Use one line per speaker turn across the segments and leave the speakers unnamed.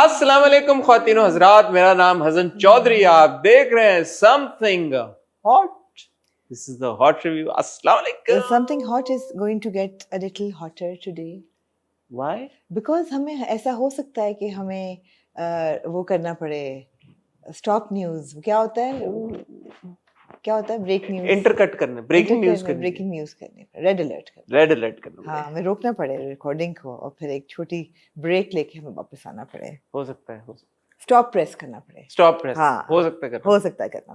अस्सलाम वालेकुम ख्वातीनो हजरात, मेरा नाम हसन चौधरी, आप देख रहे हैं something hot. This is the hot review. अस्सलाम वालेकुम.
Something hot is going to get a little hotter today.
Why?
Because हमें ऐसा हो सकता है कि हमें वो करना पड़े. स्टॉप न्यूज क्या होता है? Break news.
इंटरकट करने, ब्रेकिंग न्यूज करने,
ब्रेकिंग न्यूज करने, रेड अलर्ट करने.
रेड अलर्ट करने.
हाँ, हमें रोकना पड़े रिकॉर्डिंग को और फिर एक छोटी ब्रेक लेके हमें वापस आना पड़े.
हो सकता है.
स्टॉप प्रेस करना पड़े.
Stop press.
हाँ,
हो सकता है करना.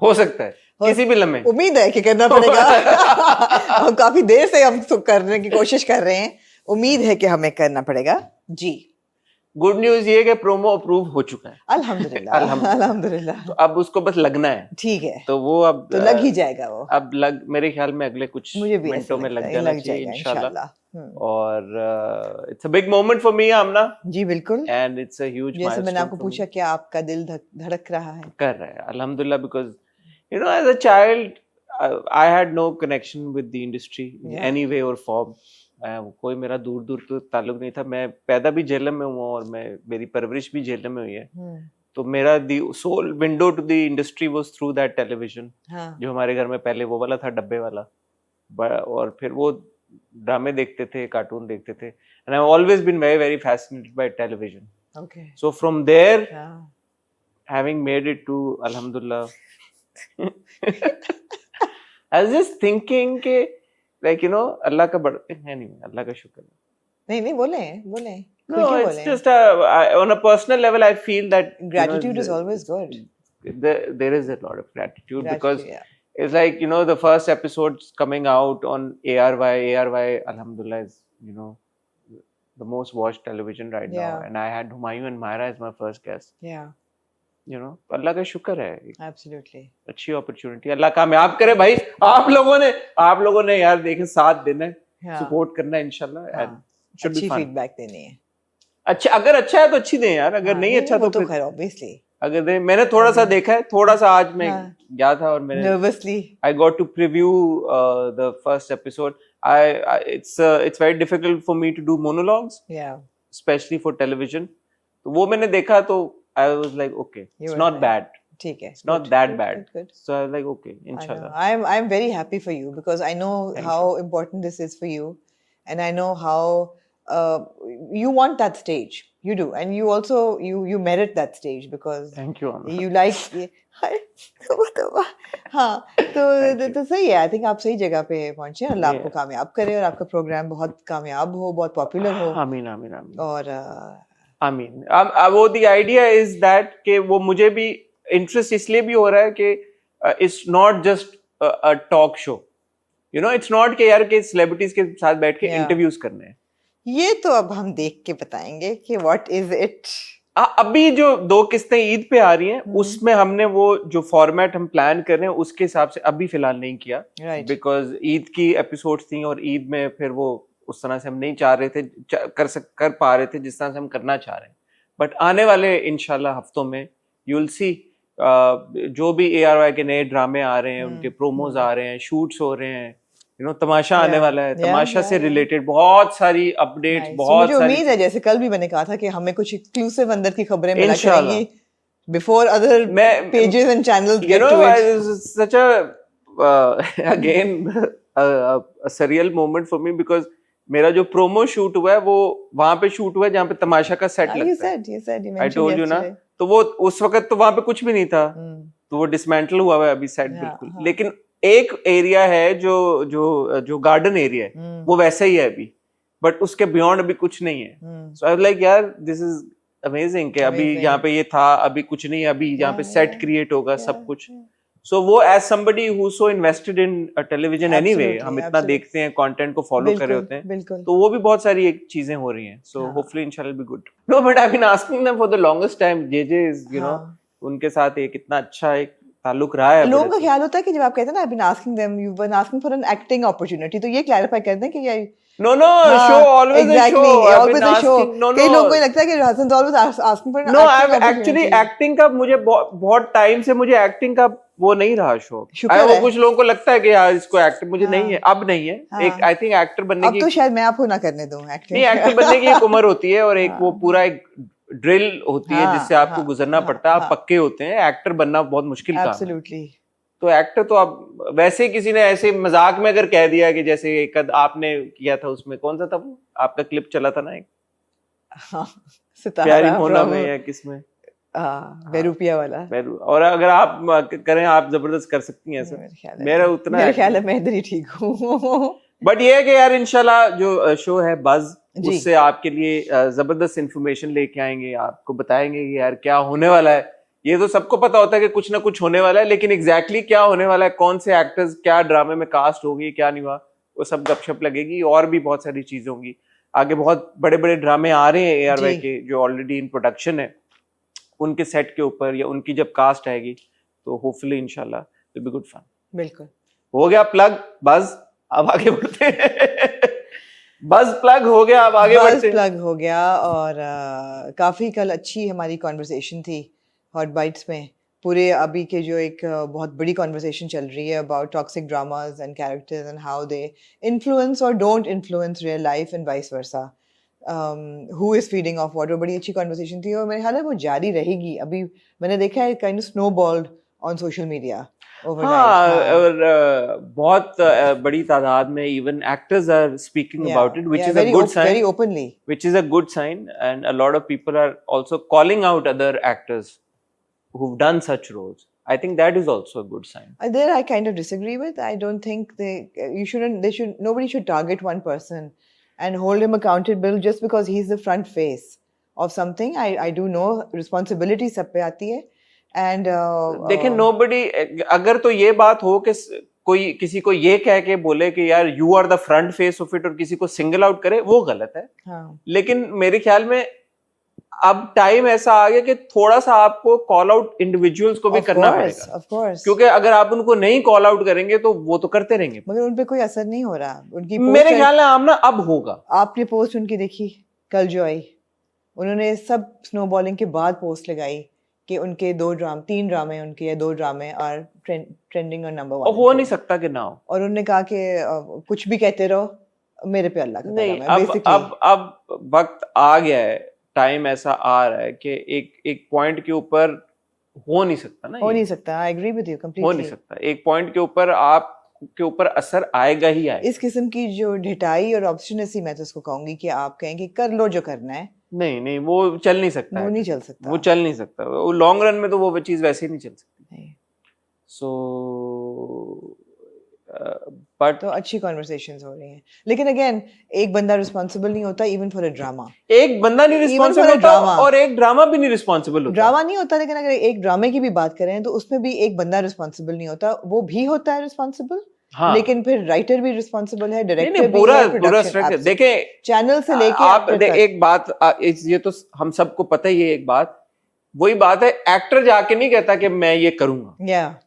हो सकता है
किसी भी लम्हे.
उम्मीद है कि करना पड़ेगा. हम काफी देर से हम करने की कोशिश कर रहे हैं. उम्मीद है कि हमें करना पड़ेगा जी.
गुड न्यूज ये कि प्रोमो अप्रूव हो चुका है.
अल्हम्दुलिल्लाह.
तो अब उसको बस लगना है.
ठीक है,
तो वो अब
तो लग ही जाएगा वो.
अब मेरे ख्याल में अगले कुछ मिनटों में लग जाना चाहिए इंशाल्लाह. और it's a big moment for me Amna.
जी बिल्कुल.
And it's a huge milestone.
जैसे मैंने आपको पूछा कि आपका दिल धड़क रहा है.
कर रहा है अल्हम्दुलिल्लाह, because you know as a child I had no connection with the industry in any way और फॉर्म. कोई मेरा दूर तो ताल्लुक नहीं था. मैं पैदा भी जेलम में हुआ और मेरी परवरिश भी जेलम में हुई है. तो मेरा the sole window to the industry was through that television. जो हमारे घर में पहले वो वाला था, डब्बे वाला. और फिर वो ड्रामे देखते थे, कार्टून देखते थे. And I have always been very very fascinated by television.
Okay.
So from there having made it to अल्हम्दुलिल्लाह, आई वाज जस्ट थिंकिंग के like you know अल्लाह का अल्लाह का शुक्र.
नहीं बोले.
No, it's just on a personal level I feel that
gratitude is always good.
There is a lot of gratitude because it's like, you know, the first episodes coming out on ARY alhamdulillah is, you know, the most watched television right now, and I had Humayun and Myra as my first guest. You know, अल्लाह का शुक्र है.
Absolutely. अच्छी
opportunity. अल्लाह कामयाब करे भाई. आप लोगों ने यार देखें, साथ देना है, सपोर्ट करना है इंशाल्लाह. एंड
अच्छी फीडबैक देनी है.
अच्छा, अगर अच्छा है तो अच्छी दें यार. अगर नहीं अच्छा तो
खैर ऑब्वियसली.
अगर दे, मैंने थोड़ा सा देखा है, थोड़ा सा आज मैं गया था और मैंने
nervously
I got to preview the first episode. it's very difficult for me to do monologues, especially for television. तो वो मैंने देखा तो I was like, okay, it's not bad.
ठीक है.
It's not that bad. Good. So I was like, okay, inshallah.
I'm very happy for you because I know how important this is for you, and I know how you want that stage. You do, and you also you merit that stage because
thank you.
You like. हाँ, तो सही है. I think आप सही जगह पे पहुंचे. अल्लाह आपको कामयाब करे और आपका प्रोग्राम बहुत कामयाब हो, बहुत पॉपुलर हो.
आमीन.
और
आमीन. वो the idea is that कि वो मुझे भी इंटरेस्ट इसलिए भी हो रहा है कि it's not just a talk show. You know, it's not कि यार के celebrities के साथ बैठ के इंटरव्यूज करने हैं.
ये तो अब हम देख के बताएंगे कि what is it.
अभी जो 2 किस्तें ईद पे आ रही हैं, उसमें हमने वो जो फॉर्मेट हम प्लान कर रहे हैं उसके हिसाब से अभी फिलहाल नहीं किया. बिकॉज ईद की एपिसोड्स थी और ईद में फिर वो उस तरह से हम नहीं चाह रहे थे, कर पा रहे थे जिस तरह से हम करना चाह रहे हैं. बट आने वाले इंशाल्लाह हफ्तों में यू विल सी जो भी ARY के नए ड्रामे आ रहे हैं, उनके प्रोमोज आ रहे हैं, शूट्स हो रहे हैं. You know, तमाशा आने वाला है. तमाशा से रिलेटेड बहुत सारी अपडेट्स, बहुत
सारी. मुझे उम्मीद है, जैसे कल भी मैंने कहा था कि हमें कुछ एक्सक्लूसिव अंदर की खबरें मिला करेंगी before other pages and channels get to it.
Such a again a surreal moment for me because मेरा जो प्रोमो शूट हुआ है वो वहां पे शूट हुआ है जहाँ पे तमाशा का सेट लगता है. I told you ना. तो वो उस वक्त तो वहां पे कुछ भी नहीं था. तो वो डिसमेंटल हुआ है अभी सेट बिल्कुल. लेकिन एक एरिया है जो गार्डन एरिया है, वो वैसा ही है अभी, बट उसके बियॉन्ड अभी कुछ नहीं है. सो आई वाज लाइक यार दिस इज अमेजिंग कि अभी यहाँ पे ये था, अभी कुछ नहीं, अभी यहाँ पे सेट क्रिएट होगा, सब कुछ. सो वो as somebody who so invested in television anyway, हम इतना देखते हैं, कंटेंट को फॉलो कर रहे होते हैं, तो वो भी बहुत सारी एक चीजें हो रही हैं. सो होपफुली इंशाल्लाह be good. No but I have been asking them for the longest time. JJ is you know, उनके साथ एक इतना अच्छा एक ताल्लुक रहा है.
लोगों का ख्याल होता है कि जब आप कहते हैं ना I've been asking them, you've been asking for an acting opportunity, तो ये क्लैरिफाई कर दें कि ये
No, show always a show.
Always a show. कई लोगों को लगता है कि Hasan always asking for an
No, I've actually acting का मुझे बहुत टाइम से मुझे एक्टिंग का वो नहीं रहा शौक. वो कुछ लोगों को लगता है कि यार इसको एक्टर मुझे नहीं है, अब नहीं है. एक आई थिंक एक्टर बनने की,
अब तो शायद मैं आपको ना करने दूं एक्टिंग.
नहीं, एक्टर बनने की एक उम्र होती है और एक वो पूरा एक ड्रिल होती है जिससे आपको गुजरना पड़ता है, आप पक्के होते हैं, एक्टर बनना बहुत मुश्किल काम है।
एब्सोल्युटली।
तो एक्टर तो आप वैसे किसी ने ऐसे मजाक में अगर कह दिया कि जैसे एक आपने किया था, उसमें कौन सा था वो आपका क्लिप चला था ना एक, प्यारी मोना में या किसमें,
बेरूपिया वाला।
और अगर आप करें, आप जबरदस्त कर सकती हैं ऐसा, मेरे ख्याल है मैं इधर ही ठीक हूँ। बट ये है कि यार इंशाल्लाह जो शो है बज़, उससे आपके लिए जबरदस्त इंफॉर्मेशन लेके आएंगे, आपको बताएंगे कि यार क्या होने वाला है। ये तो सबको पता होता है कि कुछ ना कुछ होने वाला है, लेकिन एग्जैक्टली क्या होने वाला है, कौन से एक्टर्स क्या ड्रामे में कास्ट होगी, क्या नहीं हुआ, वो सब गपशप लगेगी। और भी बहुत सारी चीजें होंगी आगे, बहुत बड़े बड़े ड्रामे आ रहे हैं ARY के जो ऑलरेडी इन प्रोडक्शन है, उनके सेट के ऊपर या उनकी जब कास्ट आएगी तो होपफुली इंशाल्लाह विल बी गुड फन। बिल्कुल, हो गया प्लग बज़, अब आगे बढ़ते हैं। बज़ प्लग हो गया, अब आगे बढ़ते हैं।
प्लग हो गया। और काफी कल अच्छी हमारी कॉन्वर्सेशन थी हॉट बाइट्स में। पूरे अभी के जो एक बहुत बड़ी कॉन्वर्सेशन चल रही है about toxic dramas and characters and how they influence or don't influence real life and vice versa, who is feeding off what, वो बड़ी अच्छी कॉन्वर्सेशन थी और मेरे ख्याल है वो जारी रहेगी। अभी मैंने देखा है kind of snowballed on social media
overnight। और बहुत बड़ी तादाद में even actors are speaking about it, which is a good sign,
very openly,
which is a good sign, and a lot of people are also calling out other actors who've done such roles. I think that is also a good sign.
There I kind of disagree with. I don't think nobody should target one person and hold him accountable just because he's the front face of something. I do know responsibility सब पे आती है। And
देखें, nobody, अगर तो ये बात हो कि कोई किसी को ये कह के बोले कि यार you are the front face of it और किसी को सिंगल आउट करे, वो गलत है।
हाँ।
लेकिन मेरे ख्याल में अब टाइम ऐसा आ गया कि थोड़ा सा आपको कॉल आउट इंडिविजुअल्स को भी करना पड़ेगा।
ऑफ कोर्स,
क्योंकि अगर आप उनको नहीं कॉल आउट करेंगे तो वो तो करते रहेंगे,
मगर उन पे कोई असर नहीं हो रहा उनकी।
मेरे ख्याल में आमना अब होगा।
आपने पोस्ट उनकी देखी कल जो आई, उन्होंने सब स्नोबॉलिंग के बाद पोस्ट लगाई कि उनके 3 ड्रामे उनके या 2 ड्रामे और ट्रेंडिंग और नंबर 1।
हो नहीं सकता कि ना हो।
और उन्होंने कहा कि कुछ भी कहते रहो, मेरे पे अल्लाह का
नहीं, अब वक्त आ गया है, टाइम ऐसा आ रहा है कि एक पॉइंट के ऊपर हो नहीं सकता ना,
हो नहीं सकता। I agree with you completely.
हो नहीं सकता, एक पॉइंट के ऊपर आप के ऊपर असर आएगा ही आएगा।
इस किस्म की जो ढिठाई और ऑब्स्टिनेसी, मैं तो उसको कहूंगी कि आप कहें कि कर लो जो करना है,
नहीं वो चल नहीं सकता,
वो नहीं चल सकता,
वो चल नहीं सकता, वो लॉन्ग रन में तो वो चीज वैसे ही नहीं चल सकती। सो बट
तो अच्छी कॉन्वर्सेशंस हो रही हैं, लेकिन अगेन एक बंदा रिस्पॉन्सिबल नहीं होता इवन फॉर अ ड्रामा।
एक बंदा नहीं रिस्पॉन्सिबल होता और एक ड्रामा भी नहीं रिस्पॉन्सिबल होता।
ड्रामा नहीं होता, लेकिन अगर एक ड्रामे की भी बात करें तो उसमें भी एक बंदा रिस्पॉन्सिबल नहीं होता, वो भी होता है रिस्पॉन्सिबल। हाँ। लेकिन फिर राइटर भी रिस्पॉन्सिबल है, डायरेक्टर भी है,
पूरा देखें
चैनल से लेके
आप एक बात, ये तो हम सबको पता ही है, एक बात वही बात है, एक्टर जाके नहीं कहता कि मैं ये करूंगा,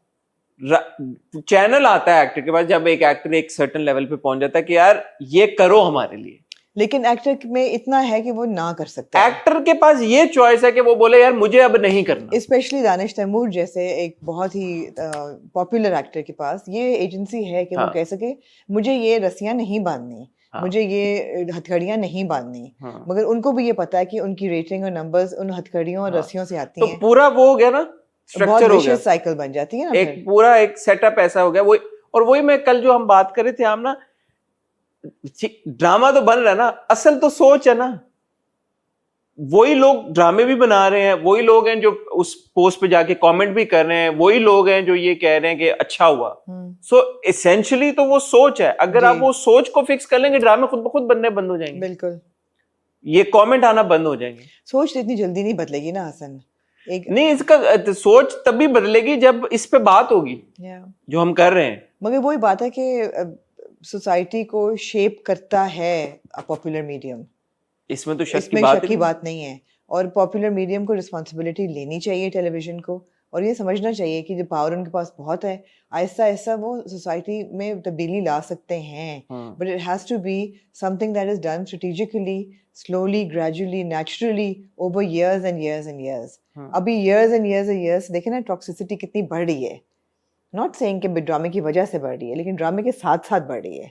चैनल आता है एक्टर के पास। जब एक एक्टर एक सर्टेन लेवल पे पहुंच जाता है कि यार ये करो हमारे लिए,
लेकिन एक्टर में इतना है कि वो ना कर सकता है।
एक्टर के पास ये चॉइस है कि वो बोले यार मुझे अब नहीं करना।
स्पेशली दानिश तैमूर जैसे एक बहुत ही पॉपुलर एक्टर के पास ये एजेंसी है कि वो कह सके मुझे ये रस्सियां नहीं बांधनी, मुझे ये हथकड़ियां नहीं बांधनी। मगर उनको भी ये पता है कि उनकी रेटिंग और नंबर्स उन हथकड़ियों और रस्सियों से आती हैं।
तो पूरा वो हो गया ना, स्ट्रक्चर हो गया,
साइकिल बन जाती है ना,
एक पूरा एक सेटअप ऐसा हो गया। वही और वही मैं कल जो हम बात कर रहे थे आमना, ड्रामा तो बन रहा है ना, असल तो सोच है ना। वही लोग ड्रामे भी बना रहे हैं, वही लोग हैं जो उस पोस्ट पे जाके कमेंट भी कर रहे हैं, वही लोग हैं जो ये कह रहे हैं कि अच्छा हुआ। सो एसेंशियली तो वो सोच है। अगर आप वो सोच को फिक्स कर लेंगे, ड्रामे खुद ब खुद बनने बंद हो जाएंगे।
बिल्कुल,
ये कमेंट आना बंद हो जाएंगे।
सोच इतनी जल्दी नहीं बदलेगी ना हसन।
नहीं, इसका सोच तभी बदलेगी जब इस पे बात होगी जो हम कर रहे हैं।
मगर वही बात है कि सोसाइटी को शेप करता है पॉपुलर मीडियम,
इसमें तो शक
की बात नहीं है। और पॉपुलर मीडियम को रिस्पॉन्सिबिलिटी लेनी चाहिए टेलीविजन को, और ये समझना चाहिए कि जो पावर उनके पास बहुत है, आहिस्ता आहिस्ता वो सोसाइटी में तब्दीली ला सकते हैं। But it has to be something that is done strategically, slowly, gradually, naturally, over years and years and years. अभी years and years and years देखें ना, टॉक्सिसिटी कितनी बढ़ रही है। नॉट सेइंग कि ड्रामे की वजह से बढ़ रही है, लेकिन ड्रामे के साथ साथ बढ़ रही है।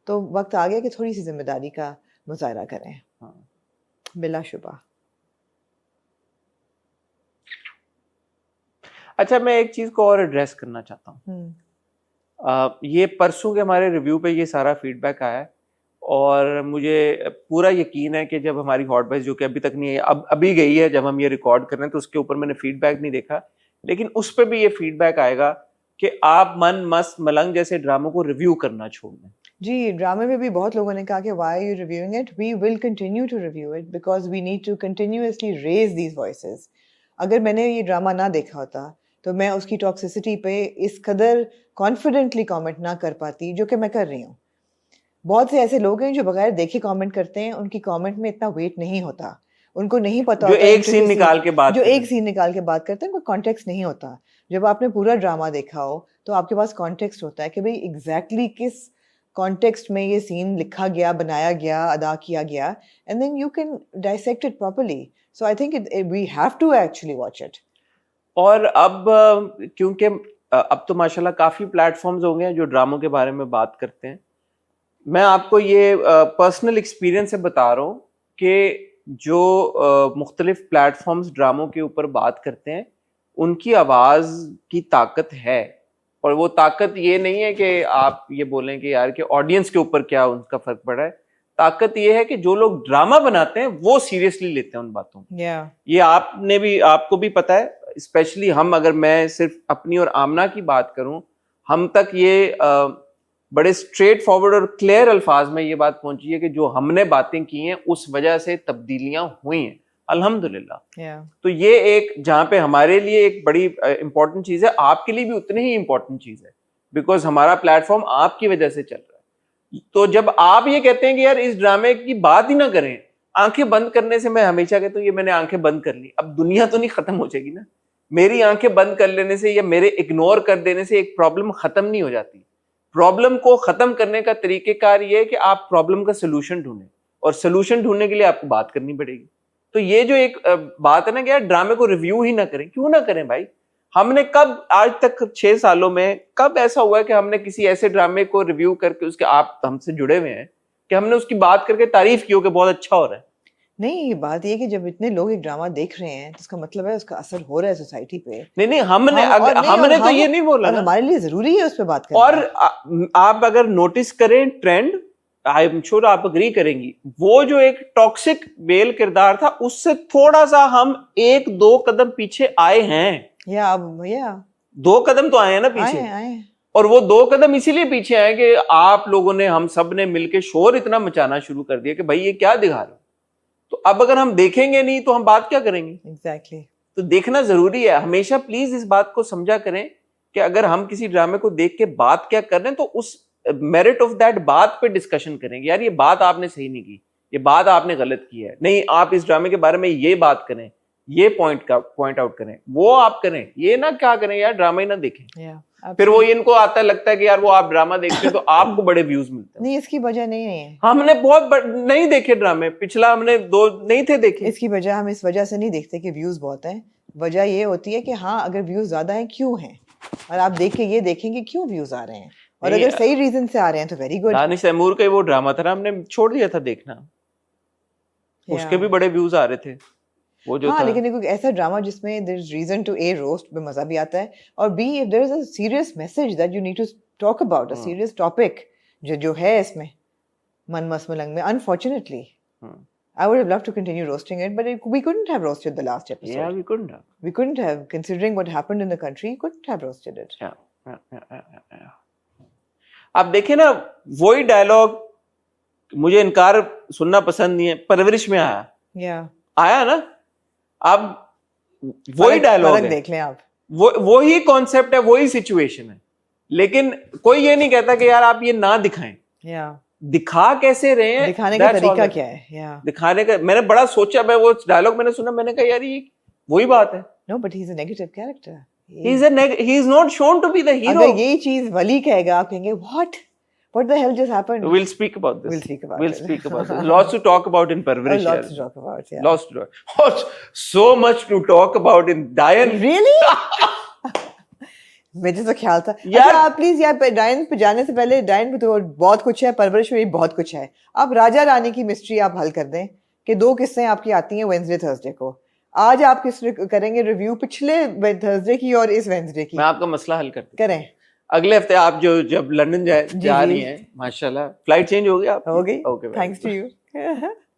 तो वक्त आ गया कि थोड़ी सी जिम्मेदारी का मुजाहरा करें, बिला शुबा।
अच्छा, मैं एक चीज को और एड्रेस करना चाहता हूँ। ये परसों के हमारे रिव्यू पे ये सारा फीडबैक आया है और मुझे पूरा यकीन है कि जब हमारी हॉट बॉयज, जो कि अभी तक नहीं है, अभी गई है, जब हम ये रिकॉर्ड कर रहे हैं तो उसके ऊपर मैंने फीडबैक नहीं देखा, लेकिन उस पर भी ये फीडबैक आएगा कि आप मन मस्त मलंग जैसे ड्रामों को रिव्यू करना छोड़ दें।
जी, ड्रामे में भी बहुत लोगों ने कहा कि why are you reviewing it, we will continue to review it because we need to continuously raise these voices. अगर मैंने ये ड्रामा ना देखा होता तो मैं उसकी टॉक्सिसिटी पे इस कदर कॉन्फिडेंटली कमेंट ना कर पाती जो कि मैं कर रही हूँ। बहुत से ऐसे लोग हैं जो बगैर देखे कमेंट करते हैं, उनकी कमेंट में इतना वेट नहीं होता, उनको नहीं पता
जो
होता
एक सीन निकाल के बात,
जो एक सीन निकाल के बात करते हैं, उनको कॉन्टेक्स्ट नहीं होता। जब आपने पूरा ड्रामा देखा हो तो आपके पास कॉन्टेक्स्ट होता है कि भाई एग्जैक्टली किस कॉन्टेक्स्ट में ये सीन लिखा गया, बनाया गया, अदा किया गया, and then you can dissect it properly. So I think we have to actually watch it.
और अब क्योंकि अब तो माशाल्लाह काफी प्लेटफॉर्म्स हो गए हैं जो ड्रामों के बारे में बात करते हैं। मैं आपको ये पर्सनल एक्सपीरियंस से बता रहा हूँ कि जो मुख्तलिफ प्लेटफॉर्म्स ड्रामों के ऊपर बात करते हैं, उनकी आवाज़ की ताकत है। और वो ताकत ये नहीं है कि आप ये बोलें कि यार कि ऑडियंस के ऊपर क्या उनका फ़र्क पड़ा है। ताकत ये है कि जो लोग ड्रामा बनाते हैं वो सीरियसली लेते हैं उन बातों को। ये आपको भी पता है, स्पेशली हम, अगर मैं सिर्फ अपनी और आमना की बात करूं, हम तक ये बड़े स्ट्रेट फॉरवर्ड और क्लियर अल्फाज में ये बात पहुंची है कि जो हमने बातें की हैं उस वजह से तब्दीलियां हुई हैं, अल्हम्दुलिल्लाह। तो ये एक जहां पे हमारे लिए एक बड़ी इंपॉर्टेंट चीज है, आपके लिए भी उतनी ही इंपॉर्टेंट चीज है, बिकॉज हमारा प्लेटफॉर्म आपकी वजह से चल रहा है। तो जब आप ये कहते हैं कि यार इस ड्रामे की बात ही ना करें, आंखें बंद करने से, मैं हमेशा कहता हूँ ये मैंने आंखें बंद कर ली, अब दुनिया तो नहीं खत्म हो जाएगी ना। मेरी आंखें बंद कर लेने से या मेरे इग्नोर कर देने से एक प्रॉब्लम खत्म नहीं हो जाती। प्रॉब्लम को खत्म करने का तरीकेकार ये है कि आप प्रॉब्लम का सोल्यूशन ढूंढें, और सोल्यूशन ढूंढने के लिए आपको बात करनी पड़ेगी। तो ये जो एक बात है ना कि यार ड्रामे को रिव्यू ही ना करें, क्यों ना करें भाई? हमने कब आज तक 6 सालों में कब ऐसा हुआ है कि हमने किसी ऐसे ड्रामे को रिव्यू करके, उसके आप हमसे जुड़े हुए हैं, कि हमने उसकी बात करके तारीफ की हो कि बहुत अच्छा हो रहा है?
नहीं, बात ये कि जब इतने लोग एक ड्रामा देख रहे हैं तो इसका मतलब है उसका असर हो रहा है सोसाइटी पे।
नहीं, हमने तो ये नहीं बोला ना,
हमारे लिए जरूरी है उस पर बात करना।
और आप अगर नोटिस करें ट्रेंड, आई एम श्योर आप अग्री करेंगी, वो जो एक टॉक्सिक मेल किरदार था उससे थोड़ा सा हम 1-2 कदम पीछे आए हैं।
या
2 कदम तो आए हैं ना पीछे।
आए।
और वो 2 कदम इसीलिए पीछे आए कि आप लोगों ने, हम सब ने मिलकर शोर इतना मचाना शुरू कर दिया कि भाई ये क्या दिखा रहे हो। तो अब अगर हम देखेंगे नहीं तो हम बात क्या करेंगे?
एग्जैक्टली।
तो देखना जरूरी है। हमेशा प्लीज इस बात को समझा करें कि अगर हम किसी ड्रामे को देख के बात क्या कर रहे हैं तो उस मेरिट ऑफ दैट बात पे डिस्कशन करेंगे। यार ये बात आपने सही नहीं की, ये बात आपने गलत की है, नहीं आप इस ड्रामे के बारे में ये बात करें, ये पॉइंट आउट करें, वो आप करें, ये ना क्या करें यार ड्रामा ही ना देखें। फिर वो इनको आता लगता है कि यार वो आप ड्रामा देखते हैं तो आपको बड़े व्यूज मिलते हैं।
नहीं, इसकी वजह नहीं है।
हमने बहुत नहीं देखे ड्रामे, पिछला हमने 2 नहीं थे देखे।
इसकी वजह हम इस वजह से नहीं देखते कि व्यूज बहुत हैं। वजह ये होती है कि हाँ, अगर व्यूज ज्यादा हैं क्यों हैं, और आप देख के ये देखेंगे क्यों व्यूज आ रहे हैं, और अगर सही रीजन से आ रहे हैं तो वेरी गुड।
दानिश तैमूर का वो ड्रामा था, हमने छोड़ दिया था देखना, उसके भी बड़े व्यूज आ रहे थे वो जो
हाँ,
था।
लेकिन एक ऐसा ड्रामा जिसमें there is reason to a roast में मजा भी आता है, और बी if there is a serious message that you need to talk about, a serious topic जो है इसमें मन मस्त मलंग में। Unfortunately I would have loved to continue roasting it, but we couldn't have roasted the last episode.
Yeah, we couldn't have.
We couldn't have, considering what happened in the country, couldn't have roasted it.
Yeah. आप देखें ना, वही dialogue मुझे इनकार सुनना पसंद नहीं है, परवरिश में आया ना, अब वही डायलॉग है,
देख लें आप,
वही कॉन्सेप्ट है, वही सिचुएशन है, लेकिन कोई ये नहीं कहता कि यार आप ये ना दिखाएं। दिखा कैसे रहे हैं,
दिखाने का तरीका क्या है,
दिखाने का मैंने बड़ा सोचा, मैं वो डायलॉग मैंने सुना, मैंने कहा यार ये वही बात है।
No, but he's a negative character.
He is not shown to be the hero.
अगर ये चीज वली कहेगा, आप कहेंगे what the hell just happened?
We'll speak about this. We'll speak about this. Lots to talk about in Parvarish.
Lots to talk about, yeah.
Lots to talk. So much to talk about in Dayan.
Really? मुझे तो ख्याल था यार। अच्छा, please यार, डायन पे जाने से पहले, डायन पे तो बहुत कुछ है, परवरिश में भी बहुत कुछ है। आप राजा रानी की मिस्ट्री आप हल कर दें कि 2 किस्सें आपकी आती हैं वेडनेसडे थर्सडे को। आज आप किस करेंगे रिव्यू पिछले थर्सडे की और इस वेडनेसडे की?
मैं आपका मसला हल करता हूं।
करें।
अगले हफ्ते आप जो जब लंदन जा रही हैं, माशाल्लाह फ्लाइट चेंज हो गई आपकी?
हो गई,
okay,
thanks to you.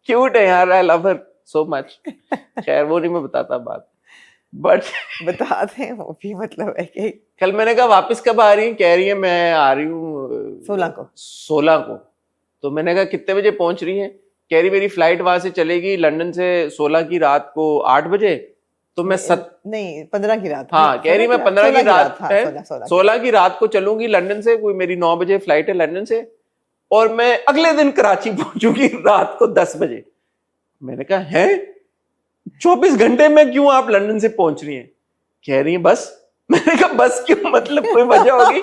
Cute है यार, I love her so much. खैर वो नहीं मैं बताता बात, बट
बताते हैं वो भी, मतलब है कि
कल मैंने कहा वापस कब आ रही हैं? कह रही है मैं आ रही हूँ 16 को। तो मैंने कहा कितने बजे पहुंच रही हैं? कह रही मेरी फ्लाइट वहां से चलेगी लंदन से 16 की रात को 8 बजे, तो मैं
नहीं 15 की रात।
हाँ, कह रही मैं 15 की रात है, 16 की रात को चलूंगी लंदन से, कोई मेरी 9 बजे फ्लाइट है लंदन से, और मैं अगले दिन कराची पहुंचूंगी रात को 10 बजे। मैंने कहा है 24 घंटे में क्यों आप लंदन से पहुंच रही हैं? कह रही है बस। मैंने कहा बस क्यों, मतलब कोई वजह होगी?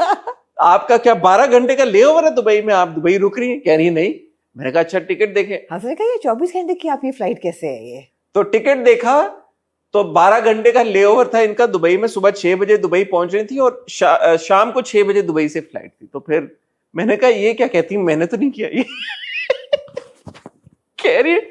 आपका क्या 12 घंटे का ले ओवर है दुबई में, आप दुबई रुक रही हैं? कह रही है नहीं। मैंने कहा अच्छा टिकट देखे।
हाँ, कहा ये 24 घंटे की आपकी फ्लाइट कैसे है ये? तो
टिकट देखा तो 12 घंटे का ले ओवर था इनका दुबई में। सुबह 6 बजे दुबई पहुंच रही थी और शाम को 6 बजे दुबई से फ्लाइट थी। तो फिर मैंने कहा ये क्या कहती, मैंने तो नहीं किया ये। कह रही है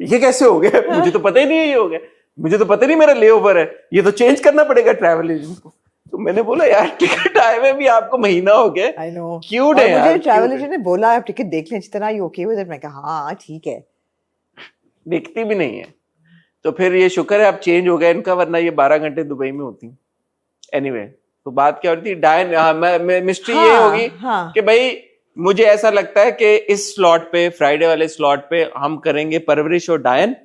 ये कैसे हो गया? मुझे तो पता ही नहीं है ये हो गया, मुझे तो पता नहीं मेरा ले ओवर है, ये तो चेंज करना पड़ेगा ट्रैवल एजेंट को। तो मैंने बोला यार टिकट आए हुए भी आपको महीना हो गया।
आई नो,
क्यूट है यार।
मुझे ट्रैवल एजेंट ने बोला आप टिकट देख लें, जितना ही ओके विद इट। मैं कहा हाँ ठीक है।
दिखती भी नहीं है। तो फिर ये शुक्र है अब चेंज हो गया इनका, वरना ये 12 घंटे दुबई में होती। एनीवे, तो बात क्या हो रही थी? डायन, मिस्ट्री ये होगी कि भाई मुझे ऐसा लगता है कि इस स्लॉट पे, फ्राइडे वाले स्लॉट पे हम करेंगे परवरिश और डायन।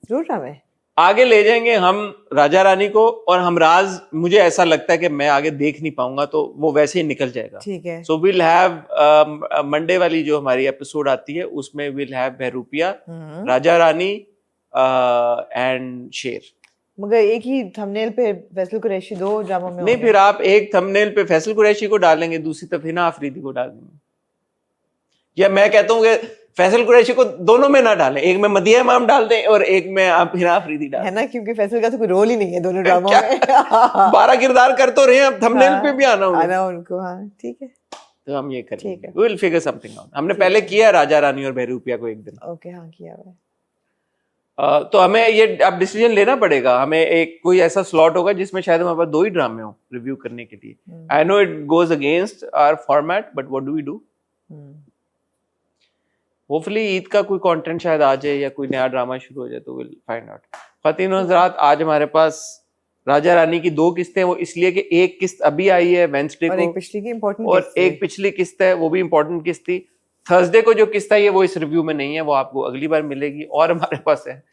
जरूर
आगे ले जाएंगे हम राजा रानी को, और हम राज, मुझे ऐसा लगता है कि मैं आगे देख नहीं पाऊंगा, तो वो वैसे ही निकल जाएगा।
ठीक है।
सो विल हैव मंडे वाली जो हमारी एपिसोड आती है उसमें विल हैव बहरूपिया, राजा रानी एंड शेर।
मगर एक ही थंबनेल पे फैसल कुरैशी 2 ड्रामा में
नहीं, फिर आप एक थंबनेल पे फैसल कुरैशी को डालेंगे, दूसरी तरफ हिना आफरीदी को डाल देंगे। या मैं कहता हूँ कि फैसल कुरैशी को दोनों में ना डालें, एक में मदिया इमाम डाल दें और एक में आप हिना आफरीदी डालें,
है ना, क्योंकि फैसल का तो कोई रोल ही नहीं है दोनों ड्रामों में।
12 किरदार कर तो रहे हैं, अब थंबनेल पे भी आना
उनको। हाँ ठीक है,
तो हम ये करेंगे, we will figure something out. हमने पहले किया राजा रानी और बहरूपिया को एक दिन।
ओके, हाँ किया हुआ है।
तो हमें ये अब डिसीजन लेना पड़ेगा। हमें एक कोई ऐसा स्लॉट होगा जिसमें शायद हमारे पास 2 ही ड्रामे हो रिव्यू करने के लिए। I know it goes against our format, but what do we do? Hopefully Eid का कोई कंटेंट शायद आ जाए या कोई नया ड्रामा शुरू हो जाए, तो विल फाइंड आउट। ख्वातीन और हज़रात, आज हमारे पास राजा रानी की 2 किस्तें, वो इसलिए कि एक किस्त अभी आई है वेडनेसडे को,
और एक पिछली की इंपॉर्टेंट,
और एक पिछली किस्त है वो भी इंपॉर्टेंट किस्त थी। थर्सडे को जो किस्त आई है वो इस रिव्यू में नहीं है, वो आपको अगली बार मिलेगी। और हमारे पास है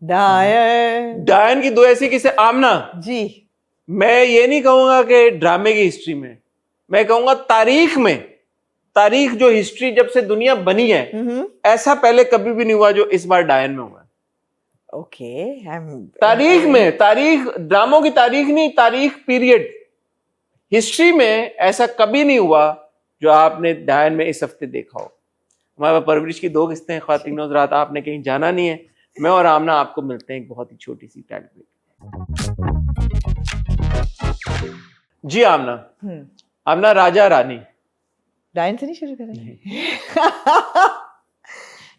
डायन की 2 ऐसी किस्सें। आमना जी, मैं ये नहीं कहूंगा कि ड्रामे की हिस्ट्री में, मैं कहूंगा तारीख में, तारीख जो हिस्ट्री जब से दुनिया बनी है, ऐसा पहले कभी भी नहीं हुआ जो इस बार डायन में हुआ।
ओके,
तारीख में, तारीख ड्रामों की तारीख नहीं, तारीख पीरियड, हिस्ट्री में ऐसा कभी नहीं हुआ जो आपने डायन में इस हफ्ते देखा हो। हमारे पास परवरिश की 2 किस्तें हैं। ख्वातीन और हज़रात, आपने कहीं जाना नहीं है, मैं और आमना आपको मिलते हैं एक बहुत ही छोटी सी टैग ब्रेक। जी आमना, आमना राजा रानी
डायन से नहीं शुरू करेंगे?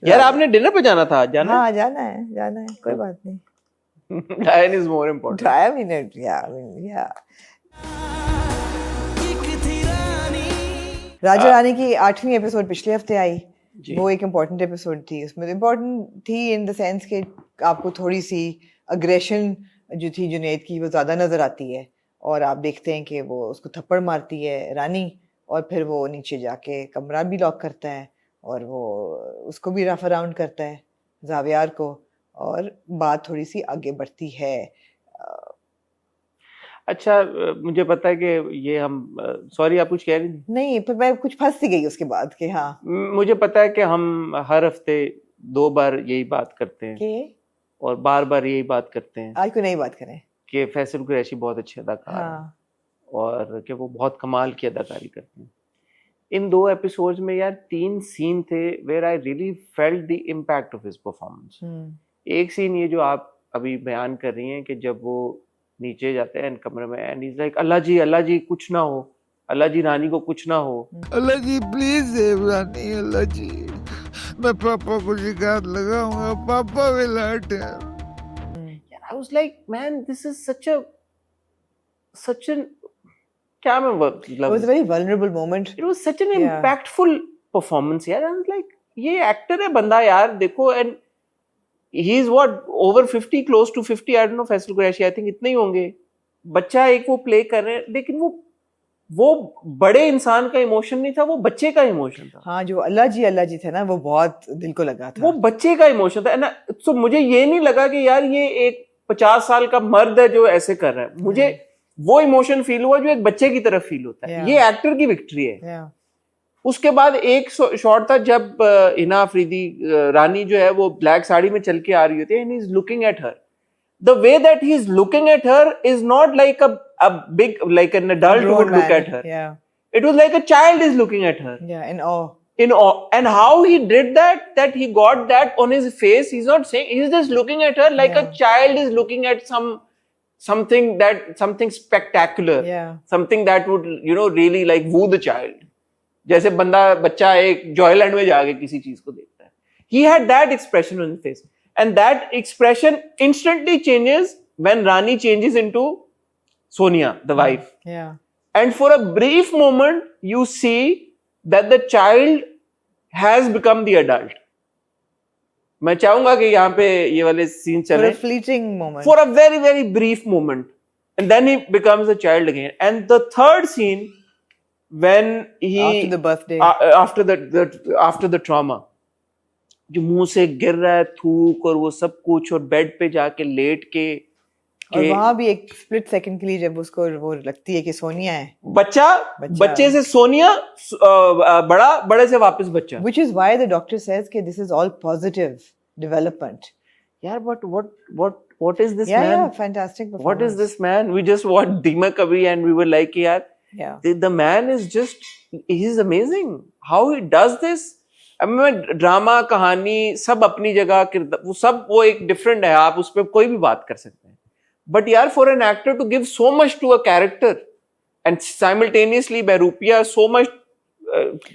यार आपने डिनर पे जाना था, जाना?
हाँ जाना है, कोई बात नहीं।
डायन is more important.
I mean, yeah. Raja Rani की 8वीं एपिसोड पिछले हफ्ते आई। वो एक इम्पोर्टेंट एपिसोड थी। उसमें इम्पोर्टेंट थी इन द सेंस कि आपको थोड़ी सी अग्रेशन जो थी जुनैद की वो ज़्यादा नज़र आती है, और आप देखते हैं कि वो उसको थप्पड़ मारती है रानी, और फिर वो नीचे जाके कमरा भी लॉक करता है और वो उसको भी रफ अराउंड करता है जावियार को, और बात थोड़ी सी आगे बढ़ती है।
अच्छा, मुझे पता है कि ये हम, सॉरी आप कुछ कह रही थी?
नहीं, फिर मैं कुछ फंस गई उसके बाद के। हाँ,
मुझे पता है कि हम हर हफ्ते 2 बार यही बात करते हैं और बार बार यही बात करते हैं।
आज कोई नई बात करें कि
फैसल कुरैशी बहुत अच्छे अदाकार हैं और कि वो बहुत कमाल की अदाकारी करते हैं। इन 2 एपिसोड्स में यार 3 सीन थे where I really felt the impact of his performance. एक सीन ये जो आप अभी बयान कर रही हैं कि जब वो नीचे जाते हैं कमरे में एंड इज लाइक अल्लाह जी कुछ ना हो, अल्लाह जी रानी को कुछ ना हो,
अल्लाह जी प्लीज सेव रानी, अल्लाह जी मैं पापा को शिकायत लगाऊंगा, पापा विल हर्ट है।
I was like, man, this is such an क्या मैं
it was a very vulnerable moment.
It was such an impactful performance यार. I was like, ये actor है बंदा यार, देखो. And he is what, over 50, close to 50, I don't know, Faisal Qureshi, I think इतने ही होंगे. बच्चा एक वो प्ले कर रहे हैं, लेकिन वो बड़े इंसान का इमोशन नहीं था, वो बच्चे का इमोशन था.
हाँ, जो अल्लाह जी थे ना, वो बहुत दिल को लगा था.
वो बच्चे का इमोशन था ना. तो मुझे ये नहीं लगा कि यार ये एक 50 साल का मर्द है जो ऐसे कर रहा है. मुझे वो इमोशन फील हुआ जो एक बच्चे की तरफ फील होता है. ये एक्टर की विक्ट्री है. उसके बाद एक शॉट था जब हिना अफरीदी रानी जो है वो ब्लैक साड़ी में चल के आ रही होती है, and he is looking at her. The way that he is looking at her is not like a big, like an adult would look at her.
Yeah.
It was like a child is looking at her.
Yeah, in awe.
In awe. And how he did that he got that on his face. He's not saying, he's just looking at her like a child is looking at something spectacular.
Yeah.
Something that would, really like woo the child. जैसे बच्चा एक Joyland में जाके किसी चीज को देखता है. He had that expression on his face. And that expression instantly changes when Rani changes into Sonia, the wife.
Yeah.
And for a brief moment, you see that the child has become the adult. मैं चाहूंगा कि यहाँ पे ये वाले scene चले.
For a fleeting moment.
For a very, very brief moment. And then he becomes a child again. And the third scene, when he...
After the birthday.
After the trauma. जो मुंह से गिर रहा है थूक और वो सब कुछ, और बेड पे जाके लेट के
और वहां भी एक स्प्लिट सेकंड के लिए जब उसको वो लगती है कि सोनिया है,
बच्चे से सोनिया, बड़े से वापस बच्चा.
Which is why the doctor says कि this is all positive development.
यार, but what is this man?
Yeah, fantastic performance.
What is this man? We just watched Deemak Kabhi and we were like, यार, the man is just, he's amazing. How he does this? अब मैं drama, कहानी सब अपनी जगह, वो एक different है, आप उस पर कोई भी बात कर सकते हैं. बट यार, for an actor to give so much to a character and simultaneously Behrupiya so much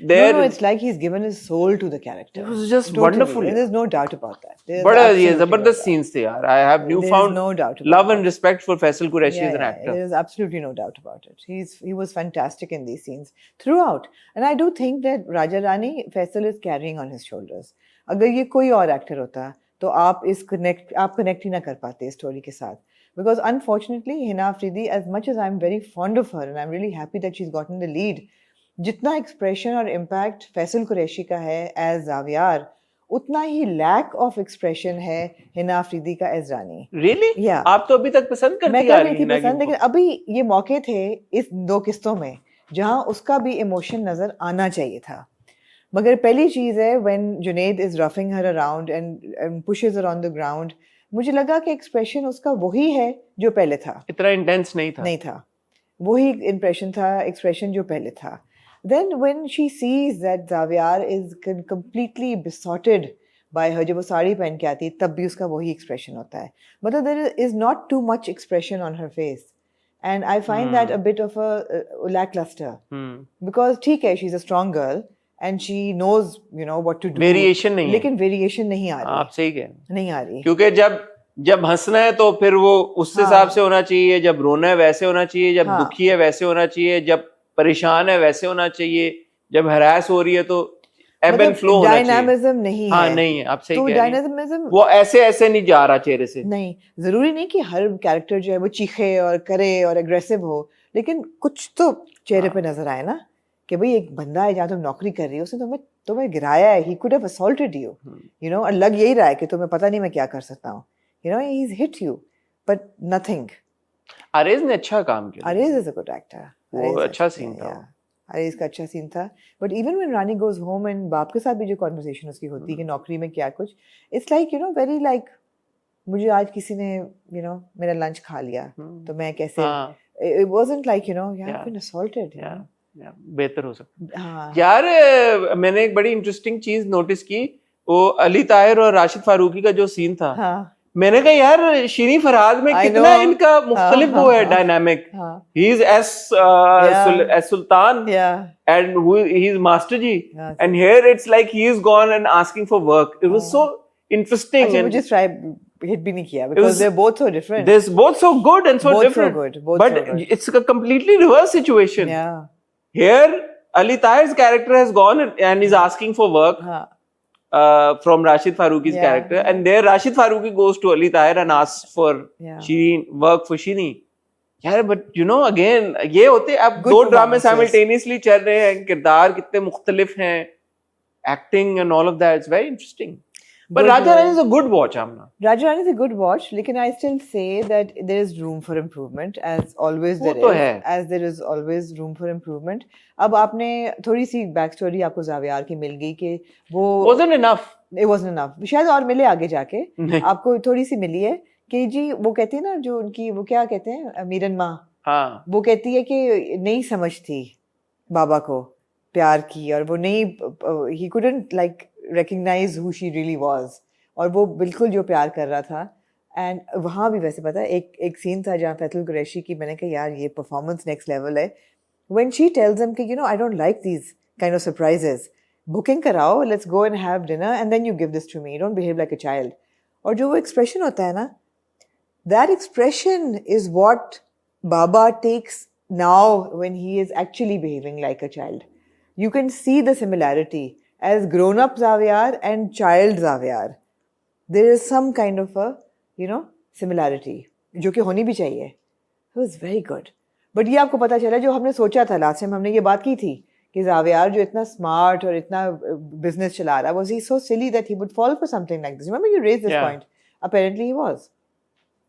there.
No, it's like he's given his soul to the character.
It was just
totally
wonderful.
There's no doubt about that.
बड़ा ये जबरदस्त scenes थे यार. I have newfound
no doubt
love and respect for Faisal Qureshi as an actor.
There is absolutely no doubt about it. He was fantastic in these scenes throughout. And I do think that Raja Rani, Faisal is carrying on his shoulders. अगर ये कोई और actor होता तो आप connect ही ना कर पाते स्टोरी के साथ. Because unfortunately, Hina Afridi, as much as I'm very fond of her and I'm really happy that she's gotten the lead, जितना एक्सप्रेशन और इम्पैक्ट फैसल कुरैशी का है एज जावियार, उतना ही लैक ऑफ एक्सप्रेशन है हिना अफरीदी का एज रानी.
Really?
Yeah.
आप तो अभी तक पसंद करती
मैं कर रही थी पसंद, लेकिन अभी ये मौके थे इस 2 किस्तों में जहां उसका भी इमोशन नजर आना चाहिए था. मगर पहली चीज है when Junaid is roughing her around and pushes her on the ground, मुझे लगा कि एक्सप्रेशन उसका वही है जो पहले था.
इतना इंटेंस नहीं था.
वही इंप्रेशन था, एक्सप्रेशन जो पहले था. Then when she sees that Zawiyar is completely besotted by her, जब वो साड़ी पहन के आती है तब भी उसका वही expression होता है. मतलब there is not too much expression on her face, and I find that a bit of a lackluster. Because ठीक है, she's a strong girl and she knows what to do.
Variation नहीं है.
लेकिन variation नहीं आ रही.
आप सही कह रहे हैं.
नहीं आ रही.
क्योंकि जब हंसना है तो फिर वो उस हिसाब से होना चाहिए, जब रोना है वैसे होना चाहिए, जब दुखी है वैसे होना चाहिए, जब परेशान है वैसे होना चाहिए, जब हरास हो रही है तो एब एंड फ्लो होना चाहिए.
डायनामिज्म नहीं है.
हाँ, नहीं है. आप सही कह रही हैं.
डायनामिज्म
वो ऐसे नहीं जा रहा चेहरे से.
नहीं, जरूरी नहीं कि हर कैरेक्टर जो है वो चीखे और करे और एग्रेसिव हो, लेकिन कुछ तो चेहरे पे नजर आए ना कि भाई एक बंदा है जहाँ तुम नौकरी कर रही हो, उसने तुम्हें गिराया है. He could have assaulted you, और लग यही रहा है कि तुम्हें पता नहीं मैं क्या कर सकता हूँ. He is hit you but nothing.
Arrays ने अच्छा काम किया.
Arrays is a good actor.
वो अच्छा सीन था.
अरेज का अच्छा सीन था. But even when Rani goes home and बाप के साथ भी जो कॉन्वर्सेशन उसकी होती है कि नौकरी में क्या कुछ, इट्स लाइक वेरी लाइक मुझे आज किसी ने मेरा लंच खा लिया तो मैं कैसे, it wasn't like you have been assaulted.
बेहतर हो सकता. यार, मैंने एक बड़ी इंटरेस्टिंग चीज नोटिस की, वो अली ताहिर और राशिद फारूकी का जो सीन था. मैंने कहा यार, शीरी फरहाद में कितना इनका मुख्तलिफ वो है dynamic. He is as Sultan and he is master ji, and here it's like he is gone and asking for work. It was so interesting.
मुझे hit भी नहीं किया because they're both so different.
They're both so good and so
both
different.
So good. Both
but
so good.
It's a completely reverse situation.
Yeah.
Here, Ali Tahir's character has gone and is asking for work from Rashid Farooqi's character, and there Rashid Farooqi goes to Ali Tahir and asks for Shireen work for Shireen. यार but you know again ये होते अब दो ड्रामे simultaneously चल रहे हैं, किरदार कितने मुख्तलिफ हैं, acting and all of that. It's very interesting. But Raja Rani is a good watch, Amna.
Raja Rani is a good watch, लेकिन I still say that there is room for improvement, as always there is. As there is always room for improvement. अब आपने थोड़ी सी back story आपको जावियार की मिल गई कि वो
wasn't enough.
It wasn't enough. शायद और मिले आगे जाके आपको थोड़ी सी मिली है कि जी वो कहती है ना जो उनकी वो क्या कहते हैं मीरन माँ,
हाँ
वो कहती है कि नहीं समझती बाबा को प्यार की, और वो नहीं he couldn't like recognize who she really was, और वो बिल्कुल जो प्यार कर रहा था. एंड वहाँ भी वैसे पता है एक सीन था जहाँ फैसल कुरैशी की मैंने कहा यार ये परफॉर्मेंस नेक्स्ट लेवल है. when she tells him कि you know I don't like these kind of surprises, booking कराओ, let's go and have dinner and then you give this to me, don't behave like a child. और जो वो expression होता है ना, that expression is what Baba takes now when he is actually behaving like a child. You can see the similarity as grown-up Zaviyar and child Zaviyar. There is some kind of a, you know, similarity, जो कि होनी भी चाहिए. It was very good. But ये आपको पता चला जो हमने सोचा था लास्ट टाइम, हमने ये बात की थी कि जावियार जो इतना स्मार्ट और इतना बिजनेस चला रहा, was he so silly that he would fall for something like this? Remember you raised this point. Apparently he was.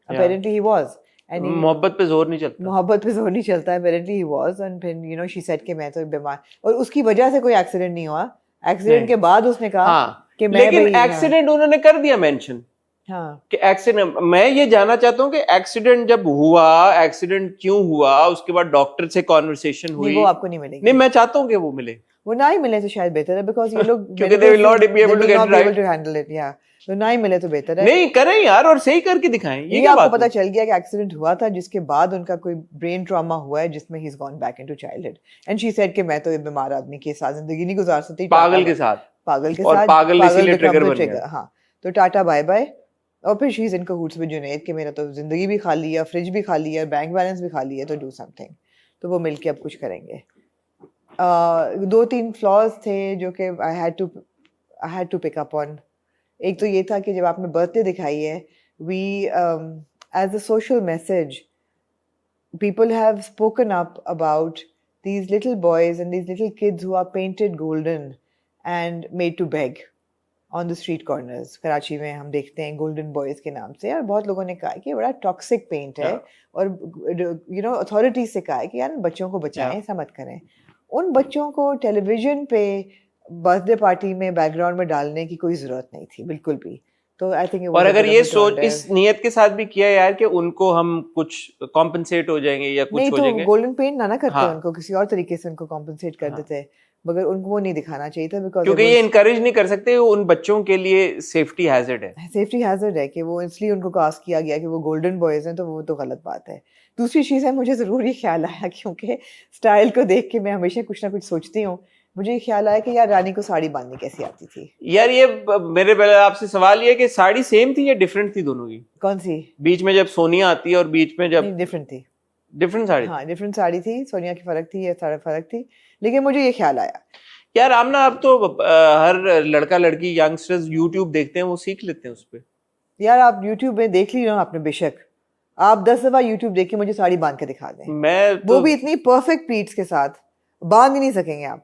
Apparently he was.
मोहब्बत पे जोर नहीं चलता.
मोहब्बत पे जोर नहीं चलता. Apparently he was. And फिर you know she said कि मैं तो बीमार, और उसकी वजह से कोई एक्सीडेंट नहीं हुआ. एक्सीडेंट के बाद उसने कहा कि मैं,
लेकिन एक्सीडेंट उन्होंने कर दिया मेंशन. हाँ कि एक्सीडेंट, मैं ये जानना चाहता हूँ कि एक्सीडेंट जब हुआ, एक्सीडेंट क्यों हुआ, उसके बाद डॉक्टर से कॉन्वर्सेशन हुई.
वो आपको नहीं मिलेगी.
नहीं, मैं चाहता हूँ कि वो मिले.
वो ना ही मिले तो शायद बेहतर है, बिकॉज ये लोग
क्योंकि they will not be able to get right
to handle it. Yeah, तो ना ही मिले तो बेहतर है.
नहीं करें यार, और सही करके दिखाएं. ये
क्या आपको पता चल गया कि एक्सीडेंट हुआ था जिसके बाद उनका कोई ब्रेन ट्रॉमा हुआ है जिसमें ही is gone back into childhood. And she said कि मैं तो बीमार आदमी के साथ जिंदगी नहीं गुजार सकती.
पागल के साथ
और
पागल इसीलिए ट्रिगर बन गया.
हाँ, तो टाटा बाय बाय. और फिर she is in cahoots with Junaid कि मेरा तो जिंदगी भी खाली है, फ्रिज भी खाली है, बैंक बैलेंस भी खाली है, तो डू समथिंग. तो वो मिलके अब कुछ करेंगे. 2-3 फ्लॉज थे जो कि I had to pick up on. एक तो ये था कि जब आपने बर्थडे दिखाई है, we as a social message people have spoken up about these little boys and these little kids who are painted golden and made to beg on the street corners. Karachi में हम देखते हैं गोल्डन बॉयज के नाम से, और बहुत लोगों ने कहा कि बड़ा टॉक्सिक पेंट है, और यू नो अथॉरिटीज से कहा कि यार बच्चों को बचाएं, ऐसा मत करें. उन बच्चों को टेलीविजन पे बर्थडे पार्टी में बैकग्राउंड में डालने की कोई जरूरत नहीं थी बिल्कुल भी. तो आई थिंक,
और अगर ये सोच इस नियत के साथ भी किया यार कि उनको हम कुछ कॉम्पनसेट हो जाएंगे या कुछ हो जाएंगे,
गोल्डन पेंट ना करते उनको किसी और तरीके से उनको कॉम्पनसेट कर देते, मगर उनको वो नहीं दिखाना चाहिए था, बिकॉज़
क्योंकि ये इनकरेज नहीं कर सकते. उन बच्चों के लिए सेफ्टी हैजर्ड है.
सेफ्टी हैजर्ड है कि वो इसलिए उनको कास्ट किया गया कि वो गोल्डन बॉयज हैं, तो वो तो गलत बात है. दूसरी चीज़ है, मुझे ज़रूर ये ख्याल आया, क्योंकि स्टाइल को देख के मैं हमेशा कुछ ना कुछ सोचती हूँ, मुझे ख्याल आया कि यार रानी को साड़ी बांधनी कैसी आती थी.
यार ये मेरे पहले आपसे सवाल ये कि साड़ी सेम थी या डिफरेंट थी दोनों की?
कौन सी?
बीच में जब सोनिया आती है और बीच में जब
डिफरेंट थी.
डिफरेंट साड़ी?
हाँ, डिफरेंट साड़ी थी. सोनिया की फर्क थी, ये सारा फर्क थी, लेकिन मुझे ये ख्याल आया
यार आमना, अब तो हर लड़का लड़की यंगस्टर्स यूट्यूब देखते हैं, वो सीख लेते हैं उस पे.
यार आप यूट्यूब में देख लीजिए आपने, बेशक आप 10 दफा यूट्यूब देख के मुझे साड़ी बांध के दिखा दें,
मैं
वो भी इतनी परफेक्ट प्लीट्स के साथ बांध ही नहीं सकेंगे आप.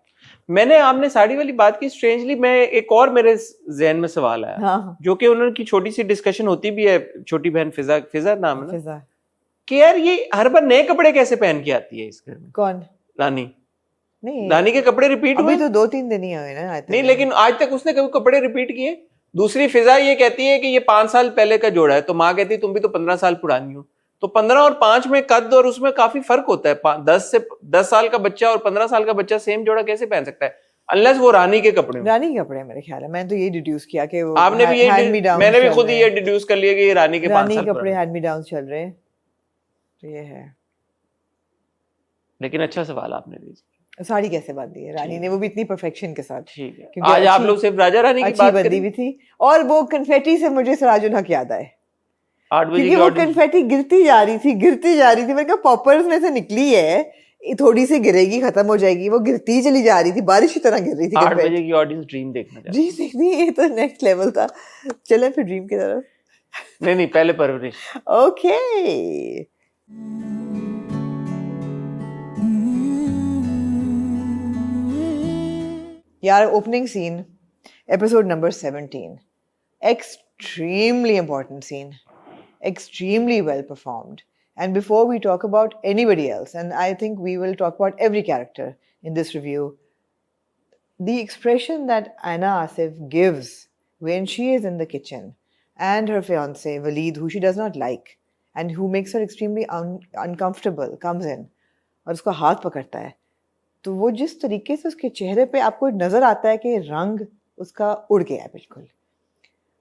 मैंने आपने साड़ी वाली बात की, स्ट्रेंजली मैं एक और मेरे जहन में सवाल आया. हाँ. जो कि उन्होंने छोटी सी डिस्कशन होती भी है, छोटी बहन फिजा नाम है ना, कि यार ये हर बार नए कपड़े कैसे पहन के आती है इस घर में?
कौन?
रानी.
नहीं,
रानी के कपड़े रिपीट हुए
तो 2-3 दिन ही हुए ना.
नहीं, लेकिन आज तक उसने कभी कपड़े रिपीट किए? दूसरी फिजा ये कहती है कि ये 5 साल पहले का जोड़ा है, तो माँ कहती है तुम भी तो 15 साल पुरानी हो. तो 15 और 5 में कद और उसमें काफी फर्क होता है. 10 साल का बच्चा और 15 साल का बच्चा सेम जोड़ा कैसे पहन सकता है, अनलेस वो रानी के कपड़े.
रानी के कपड़े मेरे ख्याल है, मैंने तो ये डिड्यूस किया कि वो
आपने भी मैंने भी खुद ही ये डिड्यूस कर लिया कि ये रानी के 5 साल
कपड़े हैंड मी डाउन चल रहे हैं. तो ये है.
लेकिन अच्छा सवाल आपने दिया,
साड़ी कैसे बांधी है रानी ने, वो भी इतनी परफेक्शन के साथ.
ठीक है, आज आप लोग सिर्फ राजा रानी की बात
बंदी भी थी. और वो कन्फेटी से मुझे सिराजुल हक याद आए.
8 बजे
क्योंकि वो कन्फेटी गिरती जा रही थी मैंने कहा पॉपर्स में से निकली है, थोड़ी सी गिरेगी खत्म हो जाएगी, वो गिरती चली जा रही थी, बारिश की तरह गिर रही थी।
8 बजे की ऑडियंस ड्रीम देखना चाहती है।
ड्रीम देखनी, ये तो नेक्स्ट लेवल था। चले फिर ड्रीम की तरफ।
नहीं पहले परवरिश।
ओके यार, opening scene, episode number 17, extremely important scene, extremely well performed. And before we talk about anybody else, and I think we will talk about every character in this review, the expression that Aina Asif gives when she is in the kitchen and her fiance Waleed, who she does not like and who makes her extremely uncomfortable, comes in और उसका हाथ पकड़ता है, तो वो जिस तरीके से उसके चेहरे पे आपको नजर आता है कि रंग उसका उड़ गया है बिल्कुल।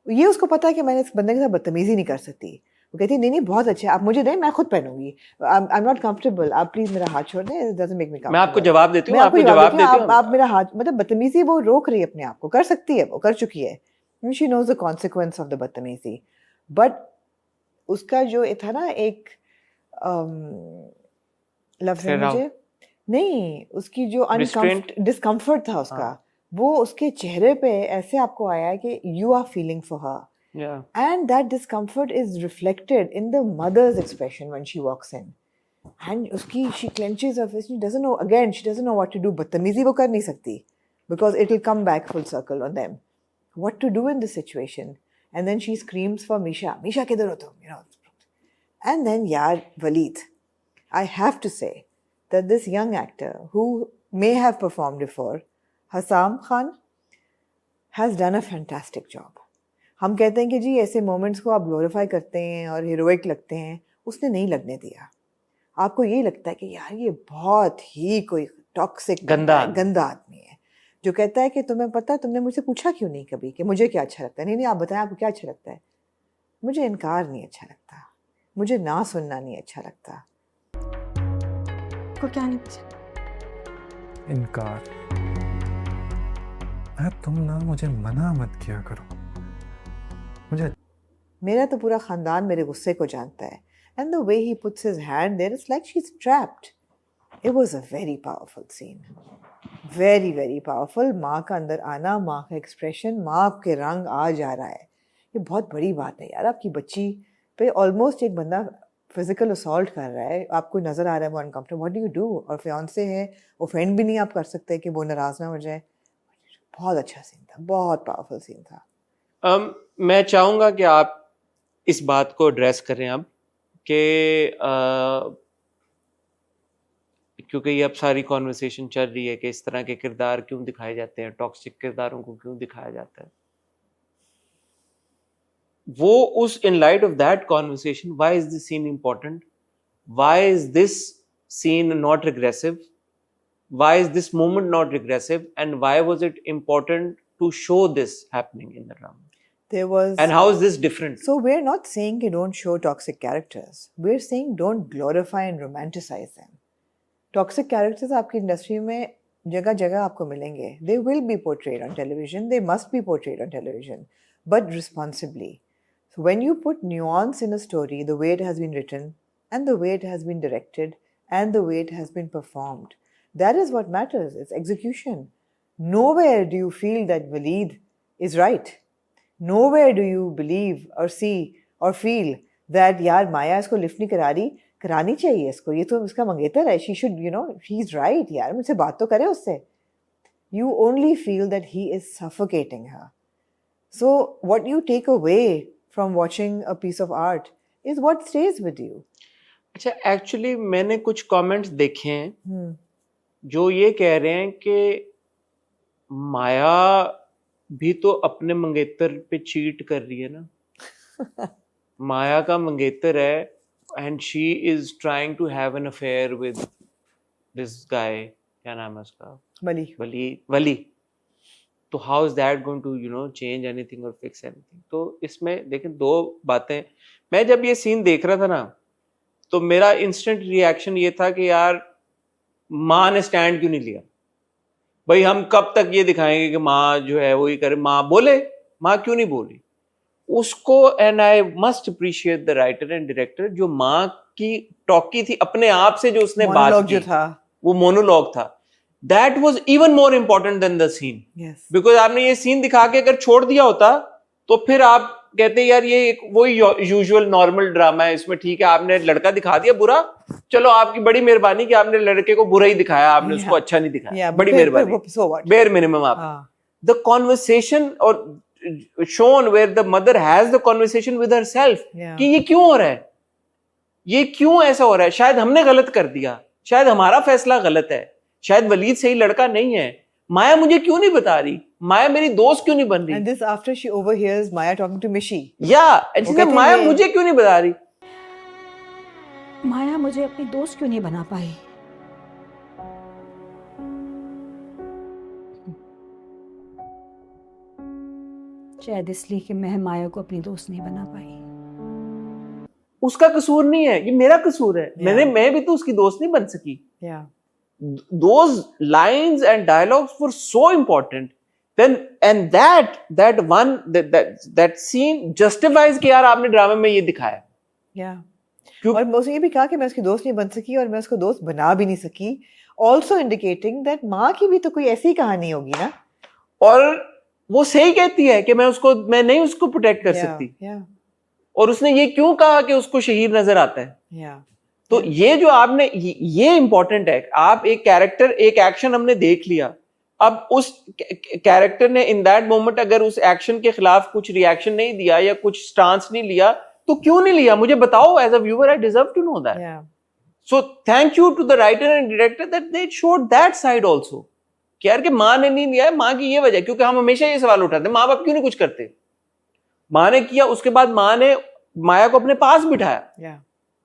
ये उसको पता है कि मैंने इस बंदे के साथ बदतमीजी नहीं कर सकती। वो कहती है नहीं बहुत अच्छे, आप मुझे दें, मैं खुद पहनूंगी, आई एम नॉट कंफर्टेबल, आप प्लीज मेरा हाथ छोड़ दें, it doesn't make me comfortable.
मैं आपको जवाब देती हूँ, आपको जवाब देती हूँ,
आप मेरा हाथ, मतलब बदतमीजी वो रोक रही है अपने आप को, कर सकती है, वो कर चुकी है, she knows the consequence of the बदतमीजी। बट उसका जो था ना एक लफ्ज है मुझे नहीं, उसकी जो डिस्कम्फर्ट था उसका, वो उसके चेहरे पे ऐसे आपको आया है कि you are feeling for her, and that discomfort is reflected in the mother's expression when she walks in, and उसकी she clenches her face, she doesn't know, again she doesn't know what to do. बदतमीजी वो कर नहीं सकती because it will come back full circle on them, what to do in this situation, and then she screams for Misha, Misha किधर हो तुम, you no, and then यार वलीद, आई have to से that this young actor who may have performed before, Hassam Khan, has done a fantastic job. हम कहते हैं कि जी ऐसे मोमेंट्स को आप ग्लोरीफाई करते हैं और हीरोइक लगते हैं, उसने नहीं लगने दिया। आपको यही लगता है कि यार ये बहुत ही कोई टॉक्सिक गंदा आदमी है जो कहता है कि तुम्हें पता, तुमने मुझसे पूछा क्यों नहीं कभी कि मुझे क्या अच्छा लगता है, नहीं आप बताएं आपको क्या अच्छा लगता है। मुझे इनकार नहीं अच्छा लगता, मुझे ना सुनना नहीं अच्छा लगता।
को क्या नहीं पसंद?
इनकार। तुम ना मुझे मना मत किया करो, मुझे
मेरा तो पूरा खानदान मेरे गुस्से को जानता है, and the way he puts his hand there, it's like she's trapped. It was a very powerful scene, very very powerful. माँ का अंदर आना, माँ का एक्सप्रेशन, माँ के रंग आ जा रहा है, ये बहुत बड़ी बात है यार। आपकी बच्ची पे ऑलमोस्ट एक बंदा फिजिकल असॉल्ट कर रहा है, आपको नजर आ रहा है वो uncomfortable, what do you do? और फियांसे है, ऑफेंड भी नहीं आप कर सकते कि वो नाराज ना हो जाए। बहुत अच्छा सीन था, बहुत पावरफुल सीन था।
मैं चाहूंगा कि आप इस बात को एड्रेस करें अब कि क्योंकि ये अब सारी कॉन्वर्सेशन चल रही है कि इस तरह के किरदार क्यों दिखाए जाते हैं, टॉक्सिक किरदारों को क्यों दिखाया जाता है। वो उस in light of that conversation, why is this scene important? Why is this scene not regressive? Why is this moment not regressive? And why was it important to show this happening in the drama?
There was,
and how is this different?
So we're not saying you don't show toxic characters. We're saying don't glorify and romanticize them. Toxic characters आपकी industry में जगह जगह आपको मिलेंगे. They will be portrayed on television. They must be portrayed on television, but responsibly. So when you put nuance in a story, the way it has been written and the way it has been directed and the way it has been performed, that is what matters. It's execution. Nowhere do you feel that Waleed is right. Nowhere do you believe or see or feel that यार माया इसको lift नहीं करा रही, करानी चाहिए इसको, ये तो इसका मंगेतर है, she should, you know, he's right, यार मुझसे बात तो करे उससे. You only feel that he is suffocating her. So what you take away from watching a piece of art is what stays with you.
अच्छा, एक्चुअली मैंने कुछ comments देखे हैं जो ये कह रहे हैं कि माया भी तो अपने मंगेतर पे चीट कर रही है ना। माया का मंगेतर है and she is trying to have an affair with this guy, क्या नाम है उसका, वली। तो how is that going to, you know, change anything और फिक्स एनीथिंग? तो इसमें देखें दो बातें। मैं जब ये सीन देख रहा था ना, तो मेरा इंस्टेंट रिएक्शन ये था कि यार माँ ने स्टैंड क्यों नहीं लिया भाई? हम कब तक ये दिखाएंगे कि माँ जो है वो ही करे, माँ बोले, माँ क्यों नहीं बोली? उसको, and I must appreciate the writer and director, जो माँ की टॉकी थी अपने आप से जो उसने बात
मोनोलॉग
की,
जो था,
वो मोनोलॉग था, that was even more important than the scene.
Yes,
because आपने ये सीन दिखा के अगर छोड़ दिया होता तो फिर आप कहते यार ये एक वही यूजुअल नॉर्मल ड्रामा है, इसमें ठीक है आपने लड़का दिखा दिया बुरा, चलो आपकी बड़ी मेहरबानी कि आपने लड़के को बुरा ही दिखाया, आपने उसको अच्छा नहीं दिखाया, बड़ी मेहरबानी, बेयर मिनिमम आप. द कॉन्वर्सेशन और shown where the mother has the conversation with herself कि ये क्यों हो रहा है, ये क्यों ऐसा हो रहा है, शायद हमने गलत कर दिया, शायद हमारा फैसला गलत है, शायद वलीद सही लड़का नहीं है, माया मुझे क्यों नहीं बता रही, माया मेरी दोस्त क्यों नहीं बन रही.
And this after she overhears Maya talking to Mishi.
Yeah, and she said माया मुझे क्यों नहीं बता रही.
माया मुझे अपनी दोस्त क्यों नहीं बना पाई. शायद इसलिए कि मैं माया को अपनी दोस्त नहीं बना पाई.
उसका कसूर नहीं है, ये मेरा कसूर है. मैं भी तो उसकी दोस्त नहीं बन सकी. Those lines and dialogues were so important. Then and that scene justifies कि यार आपने ड्रामे में ये दिखाया.
और मैं उसे ये भी कहा कि मैं उसकी दोस्त नहीं बन सकी और मैं उसको दोस्त बना भी नहीं सकी. Also indicating that माँ की भी तो कोई ऐसी कहानी होगी ना.
और वो सही कहती है कि मैं नहीं उसको प्रोटेक्ट कर सकती. और उसने ये क्यों कहा कि उसको शहीद नजर आता है. तो ये जो आपने ये इंपॉर्टेंट है. आप एक कैरेक्टर, एक एक्शन हमने देख लिया, अब उस कैरेक्टर ने इन दैट मोमेंट अगर उस एक्शन के खिलाफ कुछ रिएक्शन नहीं दिया या कुछ स्टांस नहीं लिया, तो क्यों नहीं लिया मुझे बताओ. As a viewer I deserve to know that. So thank you to the writer and director that they showed that side also कि यार कि माँ ने नहीं लिया है, माँ की ये वजह, क्योंकि हम हमेशा ये सवाल उठाते हैं माँ बाप क्यों नहीं कुछ करते. माँ ने किया, उसके बाद माँ ने माया को अपने पास बिठाया.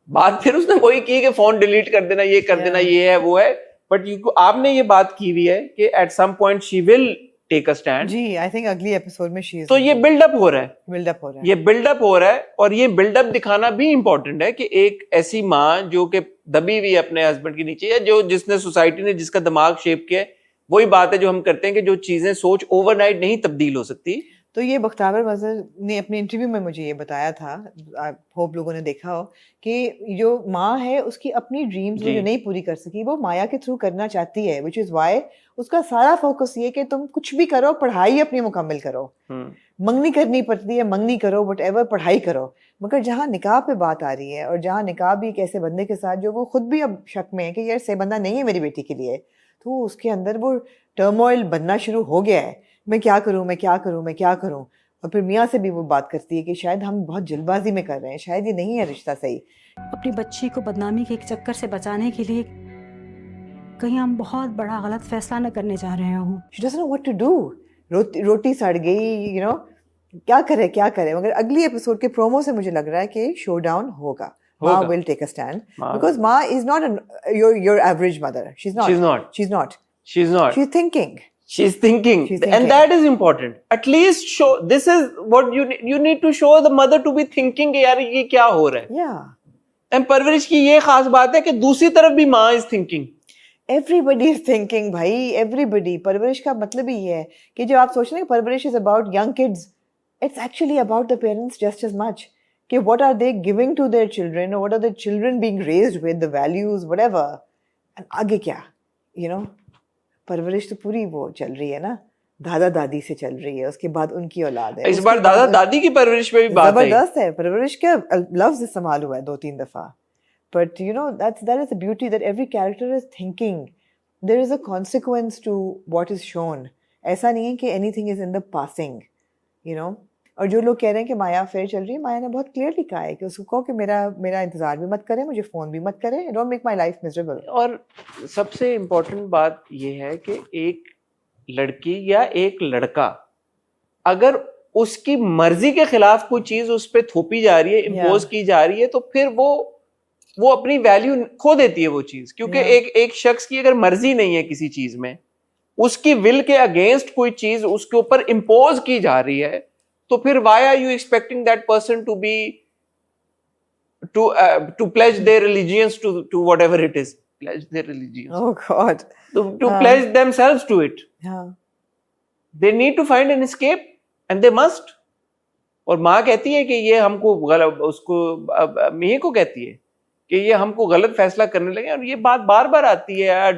बात फिर उसने वही की कि फोन डिलीट कर देना, ये कर देना, ये है वो है, बट आपने ये बात की हुई है कि at some point she will take a stand.
जी, आई थिंक अगली एपिसोड में शी इज.
तो ये बिल्डअप हो रहा है, ये बिल्डअप हो रहा है. और ये बिल्डअप दिखाना भी इंपॉर्टेंट है कि एक ऐसी माँ जो कि दबी हुई अपने हस्बैंड के नीचे, या जो जिसने सोसाइटी ने जिसका दिमाग शेप किया है, वही बात है जो हम करते हैं कि जो चीजें सोच ओवरनाइट नहीं तब्दील हो सकती.
तो ये बख्तावर मजहर ने अपने इंटरव्यू में मुझे ये बताया था, आई होप लोगों ने देखा हो, कि जो माँ है उसकी अपनी ड्रीम्स जो नहीं पूरी कर सकी वो माया के थ्रू करना चाहती है, विच इज़ वाई उसका सारा फोकस ये कि तुम कुछ भी करो, पढ़ाई अपनी मुकम्मल करो, मंगनी करनी पड़ती है, मंगनी करो, वटएवर, पढ़ाई करो. मगर जहाँ निकाह पे बात आ रही है और जहाँ निकाह भी एक ऐसे बंदे के साथ जो वो खुद भी अब शक में है कि यार सही बंदा नहीं है मेरी बेटी के लिए, तो उसके अंदर वो टर्मोइल बनना शुरू हो गया है. मैं क्या करूं, मैं क्या करूं, मैं क्या करूं. और फिर मियाँ से भी वो बात करती है कि शायद हम बहुत जल्दबाजी में कर रहे हैं, शायद ये नहीं है रिश्ता सही.
अपनी बच्ची को बदनामी के एक चक्कर से बचाने के लिए कहीं हम बहुत बड़ा गलत फैसला न करने जा रहे हों.
She doesn't know what to do. रोटी सड़ गई, you know, क्या करे. मगर अगली एपिसोड के प्रोमो से मुझे लग रहा है कि शो डाउन होगा. Ma will take a stand because Ma is not your average mother. She's not. She's thinking.
And that is important. At least show, this is what you need to show the mother to be thinking कि यार ये क्या हो रहा है.
Yeah.
And परवरिश की ये खास बात है कि दूसरी तरफ भी माँ is thinking.
Everybody is thinking भाई, everybody. परवरिश का मतलब ही ये है कि जब आप सोच रहे हैं परवरिश is about young kids, it's actually about the parents just as much. कि what are they giving to their children, or what are the children being raised with, the values, whatever. And आगे क्या, you know, परवरिश तो पूरी वो चल रही है ना, दादा दादी से चल रही है, उसके बाद उनकी औलाद है.
इस बार दादा दादी की परवरिश पे भी बात है.
जबरदस्त है परवरिश का, लफ्ज इस्तेमाल हुआ है 2-3 दफा. But you know, that is the beauty, that every character is thinking. There is a consequence to what is shown. ऐसा नहीं है कि anything is in the passing, you know. और जो लोग कह रहे हैं कि माया फेयर चल रही है, माया ने बहुत क्लियरली कहा है कि उसको कहो कि मेरा इंतजार भी मत करे, मुझे फ़ोन भी मत करे, don't make my life miserable.
और सबसे इम्पोर्टेंट बात ये है कि एक लड़की या एक लड़का अगर उसकी मर्जी के खिलाफ कोई चीज़ उस पर थोपी जा रही है, इम्पोज की जा रही है, तो फिर वो अपनी वैल्यू खो देती है वो चीज़. क्योंकि एक शख्स की अगर मर्जी नहीं है किसी चीज़ में, उसकी विल के अगेंस्ट कोई चीज़ उसके ऊपर इम्पोज की जा रही है, तो फिर why are you expecting that person to be to pledge their allegiance to whatever it is, pledge their allegiance,
oh god,
to pledge themselves to it.
Yeah,
they need to find an escape and they must. और माँ कहती है कि ये हमको गलत, उसको मियाँ को कहती है कि ये हमको गलत फैसला करने लगे, और ये बात बार बार आती है।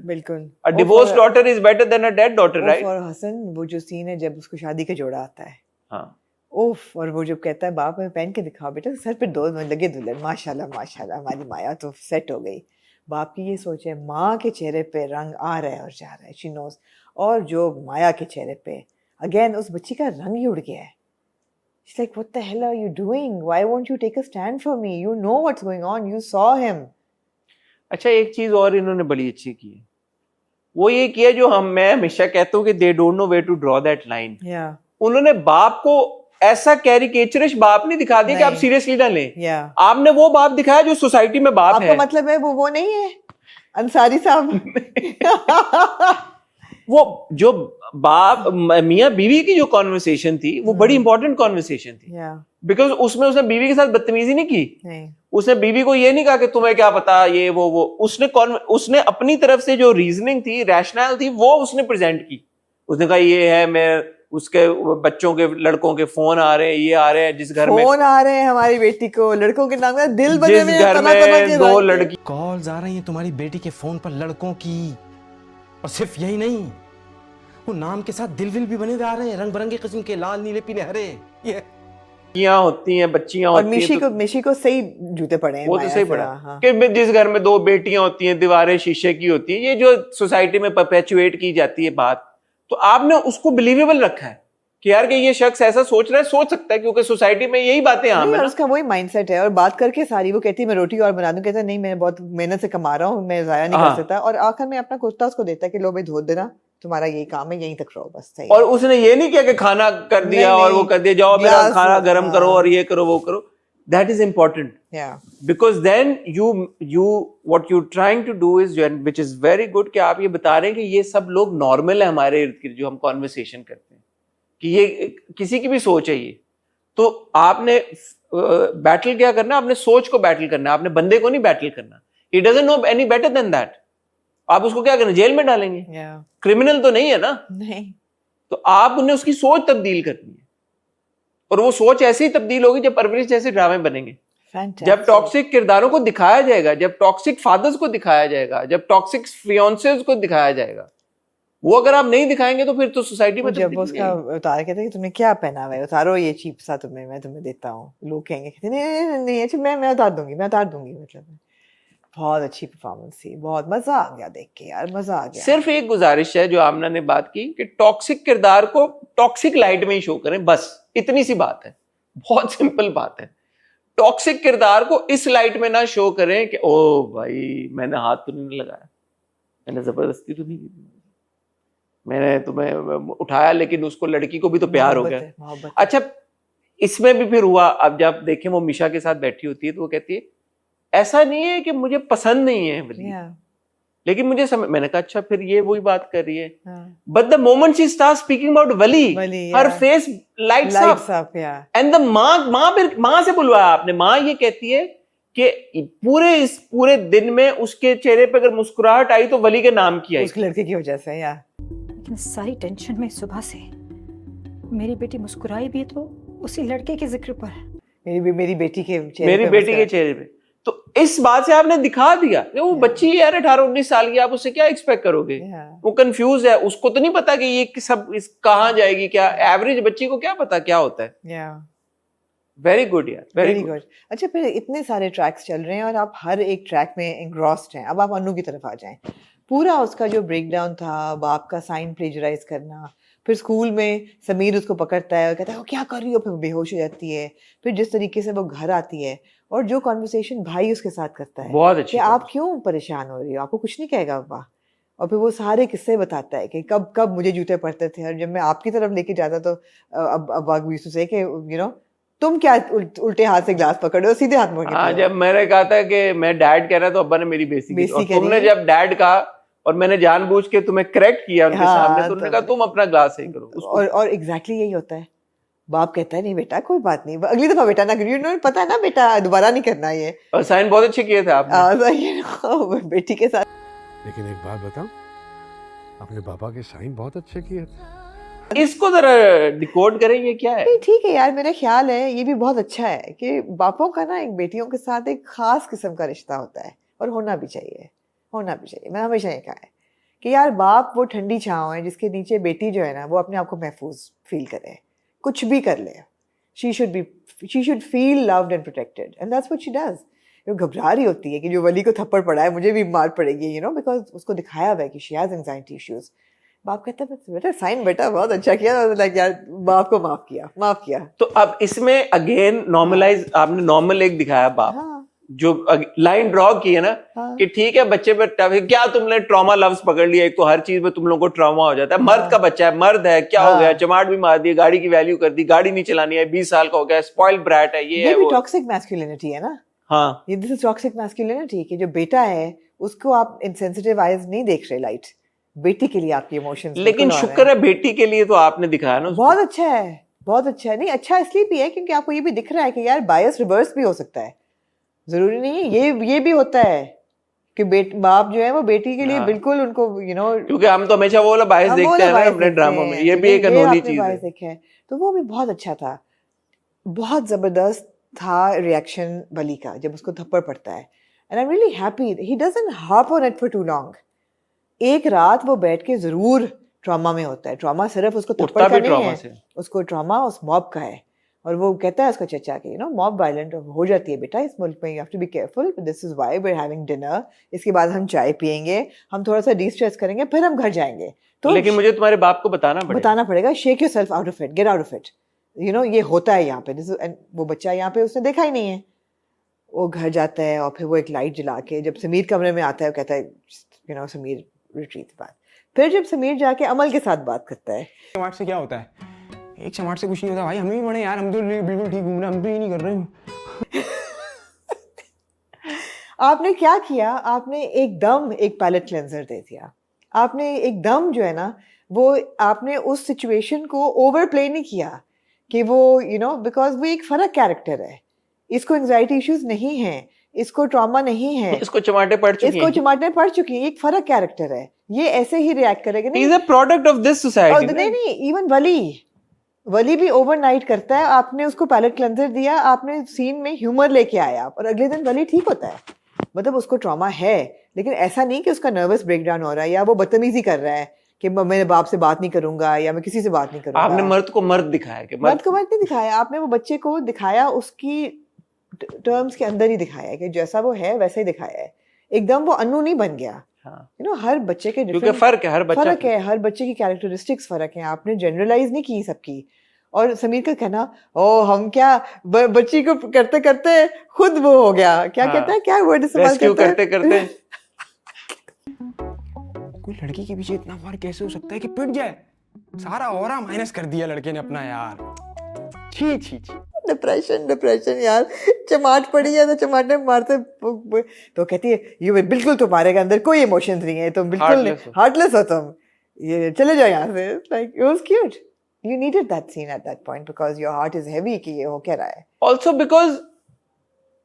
बिल्कुल,
a divorce daughter is better than a dead daughter, right?
और हसन वो जो सीन है जब उसको शादी का जोड़ा आता है,
हाँ,
उफ, और वो जब कहता है बाप में पहन के दिखाओ बेटा, सर पे 2 लगे दुल्हन, माशाल्लाह माशाल्लाह हमारी माया तो सेट हो गई। बाप की ये सोच है, माँ के चेहरे पे रंग आ रहा है और जा रहा है, शी नोज। और जो माया के चेहरे पे अगेन उस बच्ची का रंग ही उड़ गया है। She's like, what the hell are you doing? Why won't you take a stand for me? You know what's going on. You saw him.
अच्छा, एक चीज और इन्होंने बड़ी अच्छी की है, वो ये किया जो मैं हमेशा कहता हूँ कि they don't know where to draw that line. उन्होंने बाप को ऐसा कैरिकेचरिश बाप नहीं दिखा दिया कि आप सीरियसली ना लें। आपने वो बाप दिखाया जो सोसाइटी में बाप है।
आपका मतलब है वो नहीं है अंसारी साहब।
वो जो बाप मियाँ बीवी की जो कॉन्वर्सेशन थी वो बड़ी इंपॉर्टेंट कॉन्वर्सेशन थी, बिकॉज उसमें उसने बीवी के साथ बदतमीजी नहीं की। उसने बीवी को ये नहीं कहा कि तुम्हें क्या पता ये वो उसने अपनी तरफ से जो रीजनिंग थी, रैशनल थी, वो उसने प्रेजेंट की। उसने कहा ये है, मैं उसके बच्चों के लड़कों के फोन आ रहे हैं, ये आ रहे हैं, जिस घर में
फोन आ रहे हैं हमारी बेटी को, लड़कों के नाम का दिल बने हुए हैं,
जिस घर में 2 लड़की
कॉल्स आ रही हैं तुम्हारी बेटी के फोन पर लड़कों की, और सिर्फ यही नहीं, वो नाम के साथ दिल विल भी बने हुए आ रहे हैं, रंग बिरंगे किस्म के, लाल नीले पीले हरे। ये
होती हैं, बच्चियां
और
होती हैं,
मिशी को सही जूते पड़े हैं,
वो तो सही पड़ा। हाँ। कि जिस घर में 2 बेटियां होती हैं, दीवारें शीशे की होती हैं, ये जो सोसाइटी में परपेचुएट की जाती है बात, तो आपने उसको बिलीवेबल रखा है कि यार कि ये शख्स ऐसा सोच रहा है, सोच सकता है, क्योंकि सोसाइटी में यही बातें आम है।
उसका वही माइंडसेट है। और बात करके सारी वो कहती है मैं रोटी और बना दूं, कहता है नहीं मैं बहुत मेहनत से कमा रहा हूँ, मैं जाया नहीं कर सकता। और आखिर में अपना कुर्ता उसको देता है कि लो भाई धो देना, तुम्हारा यही काम है, यहीं तक रहो बस। सही। और
उसने ये नहीं किया कि खाना कर दिया और वो कर दिया, जाओ मेरा खाना गर्म करो और ये करो वो करो। That is important.
Yeah.
Because then what you're trying to do is, which is very good, कि आप ये बता रहे हैं कि ये सब लोग नॉर्मल है हमारे इर्द गिर्द जो हम कॉन्वर्सेशन करते हैं, कि ये किसी की भी सोच है ये। तो आपने बैटल क्या करना, आपने सोच को बैटल करना, आपने बंदे को नहीं बैटल करना। He doesn't know any better than that. आप उसको क्या करना, जेल में डालेंगे? क्रिमिनल तो नहीं है ना?
नहीं।
तो आप उन्हें उसकी सोच तब्दील करनी है, और वो सोच ऐसे ही तब्दील होगी जब परवरिश जैसे ड्रामे बनेंगे। जब टॉक्सिक किरदारों को दिखाया जाएगा, जब टॉक्सिक फादर्स को दिखाया जाएगा, जब टॉक्सिक फियांसेस को दिखाया जाएगा, वो अगर आप नहीं दिखाएंगे तो फिर तो सोसाइटी में
जब उसका उतार कहते हैं कि तुमने क्या पहना हुआ है, उतारो ये चीप सा तुम्हें, मैं तुम्हें देता हूँ, लोग कहेंगे नहीं अच्छा मैं उतार दूंगी मतलब। बहुत अच्छी परफॉर्मेंस थी, बहुत मजा आ गया देख के यार, मजा आ गया।
सिर्फ एक गुजारिश है जो आमना ने बात की कि टॉक्सिक किरदार को टॉक्सिक लाइट में ही शो करें, बस इतनी सी बात है, बहुत सिंपल बात है। टॉक्सिक किरदार को इस लाइट में ना शो करें कि ओ भाई मैंने हाथ तो नहीं लगाया, मैंने जबरदस्ती तो नहीं की, मैंने तुम्हें उठाया, लेकिन उसको लड़की को भी तो प्यार हो गया। अच्छा, इसमें भी फिर हुआ, अब जब देखें वो मिशा के साथ बैठी होती है तो वो कहती है ऐसा नहीं है कि मुझे पसंद नहीं है वली, लेकिन मुझे मैंने कहा अच्छा फिर ये वही बात कर रही है। But the moment she start speaking about Wali, her face lights up and the माँ से बुलवाया आपने। माँ ये कहती है कि इस पूरे दिन में उसके चेहरे पे अगर मुस्कुराहट आई तो वली के नाम की आई,
उस लड़के की वजह से।
लेकिन सारी टेंशन में सुबह से मेरी बेटी मुस्कुराई भी तो उसी लड़के के जिक्र पर,
मेरी बेटी के
चेहरे पे। तो इस बात से आपने दिखा दिया वो बच्ची यार 18-19 साल की, आप उससे क्या एक्सपेक्ट करोगे? वो कंफ्यूज है, उसको तो नहीं पता कि ये सब कहाँ जाएगी, क्या एवरेज बच्ची को क्या पता क्या होता है। वेरी गुड यार, वेरी गुड।
अच्छा, फिर इतने सारे ट्रैक्स चल रहे हैं और आप हर एक ट्रैक में एंग्रॉस्ड हैं। अब आप अनु की तरफ आ जाएं। पूरा उसका जो ब्रेकडाउन था, बाप का साइन प्लेजराइज करना, फिर स्कूल में समीर उसको पकड़ता है और कहता है वो क्या कर रही हो, फिर बेहोश हो जाती है, फिर जिस तरीके से वो घर आती है और जो कॉन्वर्सेशन भाई उसके साथ करता है,
बहुत अच्छी,
आप क्यों परेशान हो रही हो, आपको कुछ नहीं कहेगा पापा। और फिर वो सारे किस्से बताता है कि कब कब मुझे जूते पड़ते थे और जब मैं आपकी तरफ लेके जाता तो अब यूज्ड टू से कि यू नो तुम क्या उल्टे हाथ से ग्लास पकड़े हो, सीधे हाथ में।
हाँ, जब मैंने कहा था कि मैं डैड कह रहा तो अब्बा ने मेरी बेइज्जती की, तुमने जब डैड कहा और मैंने जानबूझ के तुम्हें करेक्ट किया उनके सामने, तो उन्होंने कहा तुम अपना ग्लास सही करो।
और एग्जैक्टली यही होता है। बाप कहता है नहीं बेटा कोई बात नहीं, अगली दफा बेटा ना करिए, पता है ना बेटा दोबारा नहीं करना ये।
और साइन बहुत अच्छे किए थे आपने
बेटी के साथ।
लेकिन एक बात बताऊं, अपने पापा के साइन बहुत अच्छे किए थे।
इसको जरा डिकोड करें, ये क्या है?
नहीं ठीक है यार, मेरा ख्याल है ये भी बहुत अच्छा है कि बापों का ना एक बेटियों के साथ एक खास किस्म का रिश्ता होता है, और होना भी चाहिए, होना भी चाहिए। मैं हमेशा ये कहा है कि यार बाप वो ठंडी छाँव है जिसके नीचे बेटी जो है ना वो अपने आप को महफूज फील करे, कुछ भी कर ले, she should feel loved and protected, and that's what she does. वो घबरा रही होती है कि जो वली को थप्पड़ पड़ा है मुझे भी मार पड़ेगी, you know, because उसको दिखाया हुआ है कि she has anxiety issues. बाप कहता है बेटा साइन, बेटा बहुत अच्छा किया, लाइक यार बाप को माफ किया।
तो अब इसमें अगेन नॉर्मलाइज, आपने नॉर्मल एक दिखाया बाप,
हाँ
जो लाइन ड्रॉ की है ना,
हाँ।
कि ठीक है बच्चे पे क्या तुमने ट्रॉमा लफ्ज पकड़ लिया, एक तो हर चीज में तुम लोगों को ट्रॉमा हो जाता है। मर्द का बच्चा है, मर्द है, क्या हो गया, चमाट भी मार दी, गाड़ी की वैल्यू कर दी, गाड़ी नहीं चलानी है, 20 साल का हो गया, स्पॉइल्ड ब्रैट है, ये
भी टॉक्सिक मैस्कुलिनिटी है ना।
हाँ,
ये दिस इज टॉक्सिक मैस्कुलिनिटी कि जो बेटा है उसको आप इनसेंसिटिव आइज नहीं देख रहे, लाइट बेटी के लिए आपकी इमोशंस।
लेकिन शुक्र है बेटी के लिए तो आपने दिखाया ना,
बहुत अच्छा है, बहुत अच्छा है। नहीं अच्छा इसलिए भी है क्योंकि आपको ये भी दिख रहा है कि यार बायस रिवर्स भी हो सकता है, जरूरी नहीं है ये भी होता है कि बाप जो है वो बेटी के लिए बिल्कुल उनको
क्योंकि हम तो हमेशा वो वाला बायस देखते हैं ना अपने ड्रामों में, ये भी एक अनहोनी चीज है।
तो वो भी बहुत अच्छा था, बहुत जबरदस्त था रिएक्शन वली का जब उसको थप्पड़ पड़ता है, and I am really happy he doesn't harp on it for too long. एक रात वो बैठ के जरूर ट्रॉमा में होता है, ट्रॉमा सिर्फ उसको थप्पड़ का नहीं है, उसको ट्रॉमा उस मॉब का है, और वो कहता है उसका चचा के मॉब वायलेंट हो जाती है बेटा इस मुल्क में, you have to be careful, this is why we are having dinner, इसके बाद हम चाय पियेंगे, हम थोड़ा सा डिस्ट्रेस करेंगे, फिर हम घर जाएंगे। तो
लेकिन मुझे तुम्हारे बाप को बताना पड़ेगा,
shake yourself out of it, get out of it, ये होता है यहाँ पे। वो बच्चा यहाँ पे उसने देखा ही नहीं है, वो घर जाता है और फिर वो एक लाइट जला के जब समीर कमरे में आता है वो कहता है समीर रिट्रीट बात, फिर जब समीर जाके अमल के साथ बात करता है,
चमाट से क्या होता है, एक चमाट से कुछ नहीं होता भाई, हमें भी बड़े यार, हम तो बिल्कुल ठीक घूम रहे हैं, हम तो ये नहीं कर रहे हैं।
आपने क्या किया, आपने एकदम एक पैलेट क्लेंजर दे दिया, आपने एकदम जो है ना वो आपने उस सिचुएशन को ओवर प्ले नहीं किया कि वो बिकॉज वो एक फर्क कैरेक्टर है, इसको एंजाइटी इश्यूज नहीं है, इसको ट्रॉमा नहीं है,
इसको चमाटे पड़
चुकी है, एक फर्क कैरेक्टर है, ये ऐसे ही रिएक्ट करेगा।
He is a product of this society.
नहीं, इवन वली भी ओवरनाइट करता है, आपने उसको पैलेट क्लेंजर दिया, आपने सीन में ह्यूमर लेके आया और अगले दिन वली ठीक होता है। मतलब उसको ट्रॉमा है, लेकिन ऐसा नहीं कि उसका नर्वस ब्रेकडाउन हो रहा है या वो बदतमीजी कर रहा है कि मैं मेरे बाप से बात नहीं करूंगा या मैं किसी से बात नहीं करूंगा।
आपने मर्द को मर्द दिखाया कि
मर्द को मर्द नहीं दिखाया, आपने वो बच्चे को दिखाया उसकी टर्म्स के अंदर ही दिखाया है कि जैसा वो है वैसे ही दिखाया है, एकदम वो अन्नू नहीं बन गया। हर बच्चे के डिफरेंट
फर्क है,
हर बच्चे की कैरेक्टरिस्टिक्स फर्क है, आपने जनरलाइज नहीं की सबकी। और समीर का कहना हम क्या बच्ची को करते करते खुद वो हो गया, क्या कहता है, क्या वर्ड इस्तेमाल
करते
कोई लड़की के पीछे इतना वार कैसे हो सकता है कि पिट जाए, सारा ऑरा माइनस कर दिया लड़के ने अपना यार। छी डिप्रेशन यार, चमाट पड़ी है तो चमाटे मारते, तो कहती है ये बिल्कुल तुम्हारे अंदर कोई इमोशंस नहीं है, तुम बिल्कुल हार्टलेस हो तुम, ये चले जाओ यहाँ से। Like it was cute, you needed that scene at that point because your heart is heavy कि ये हो क्या रहा है।
Also because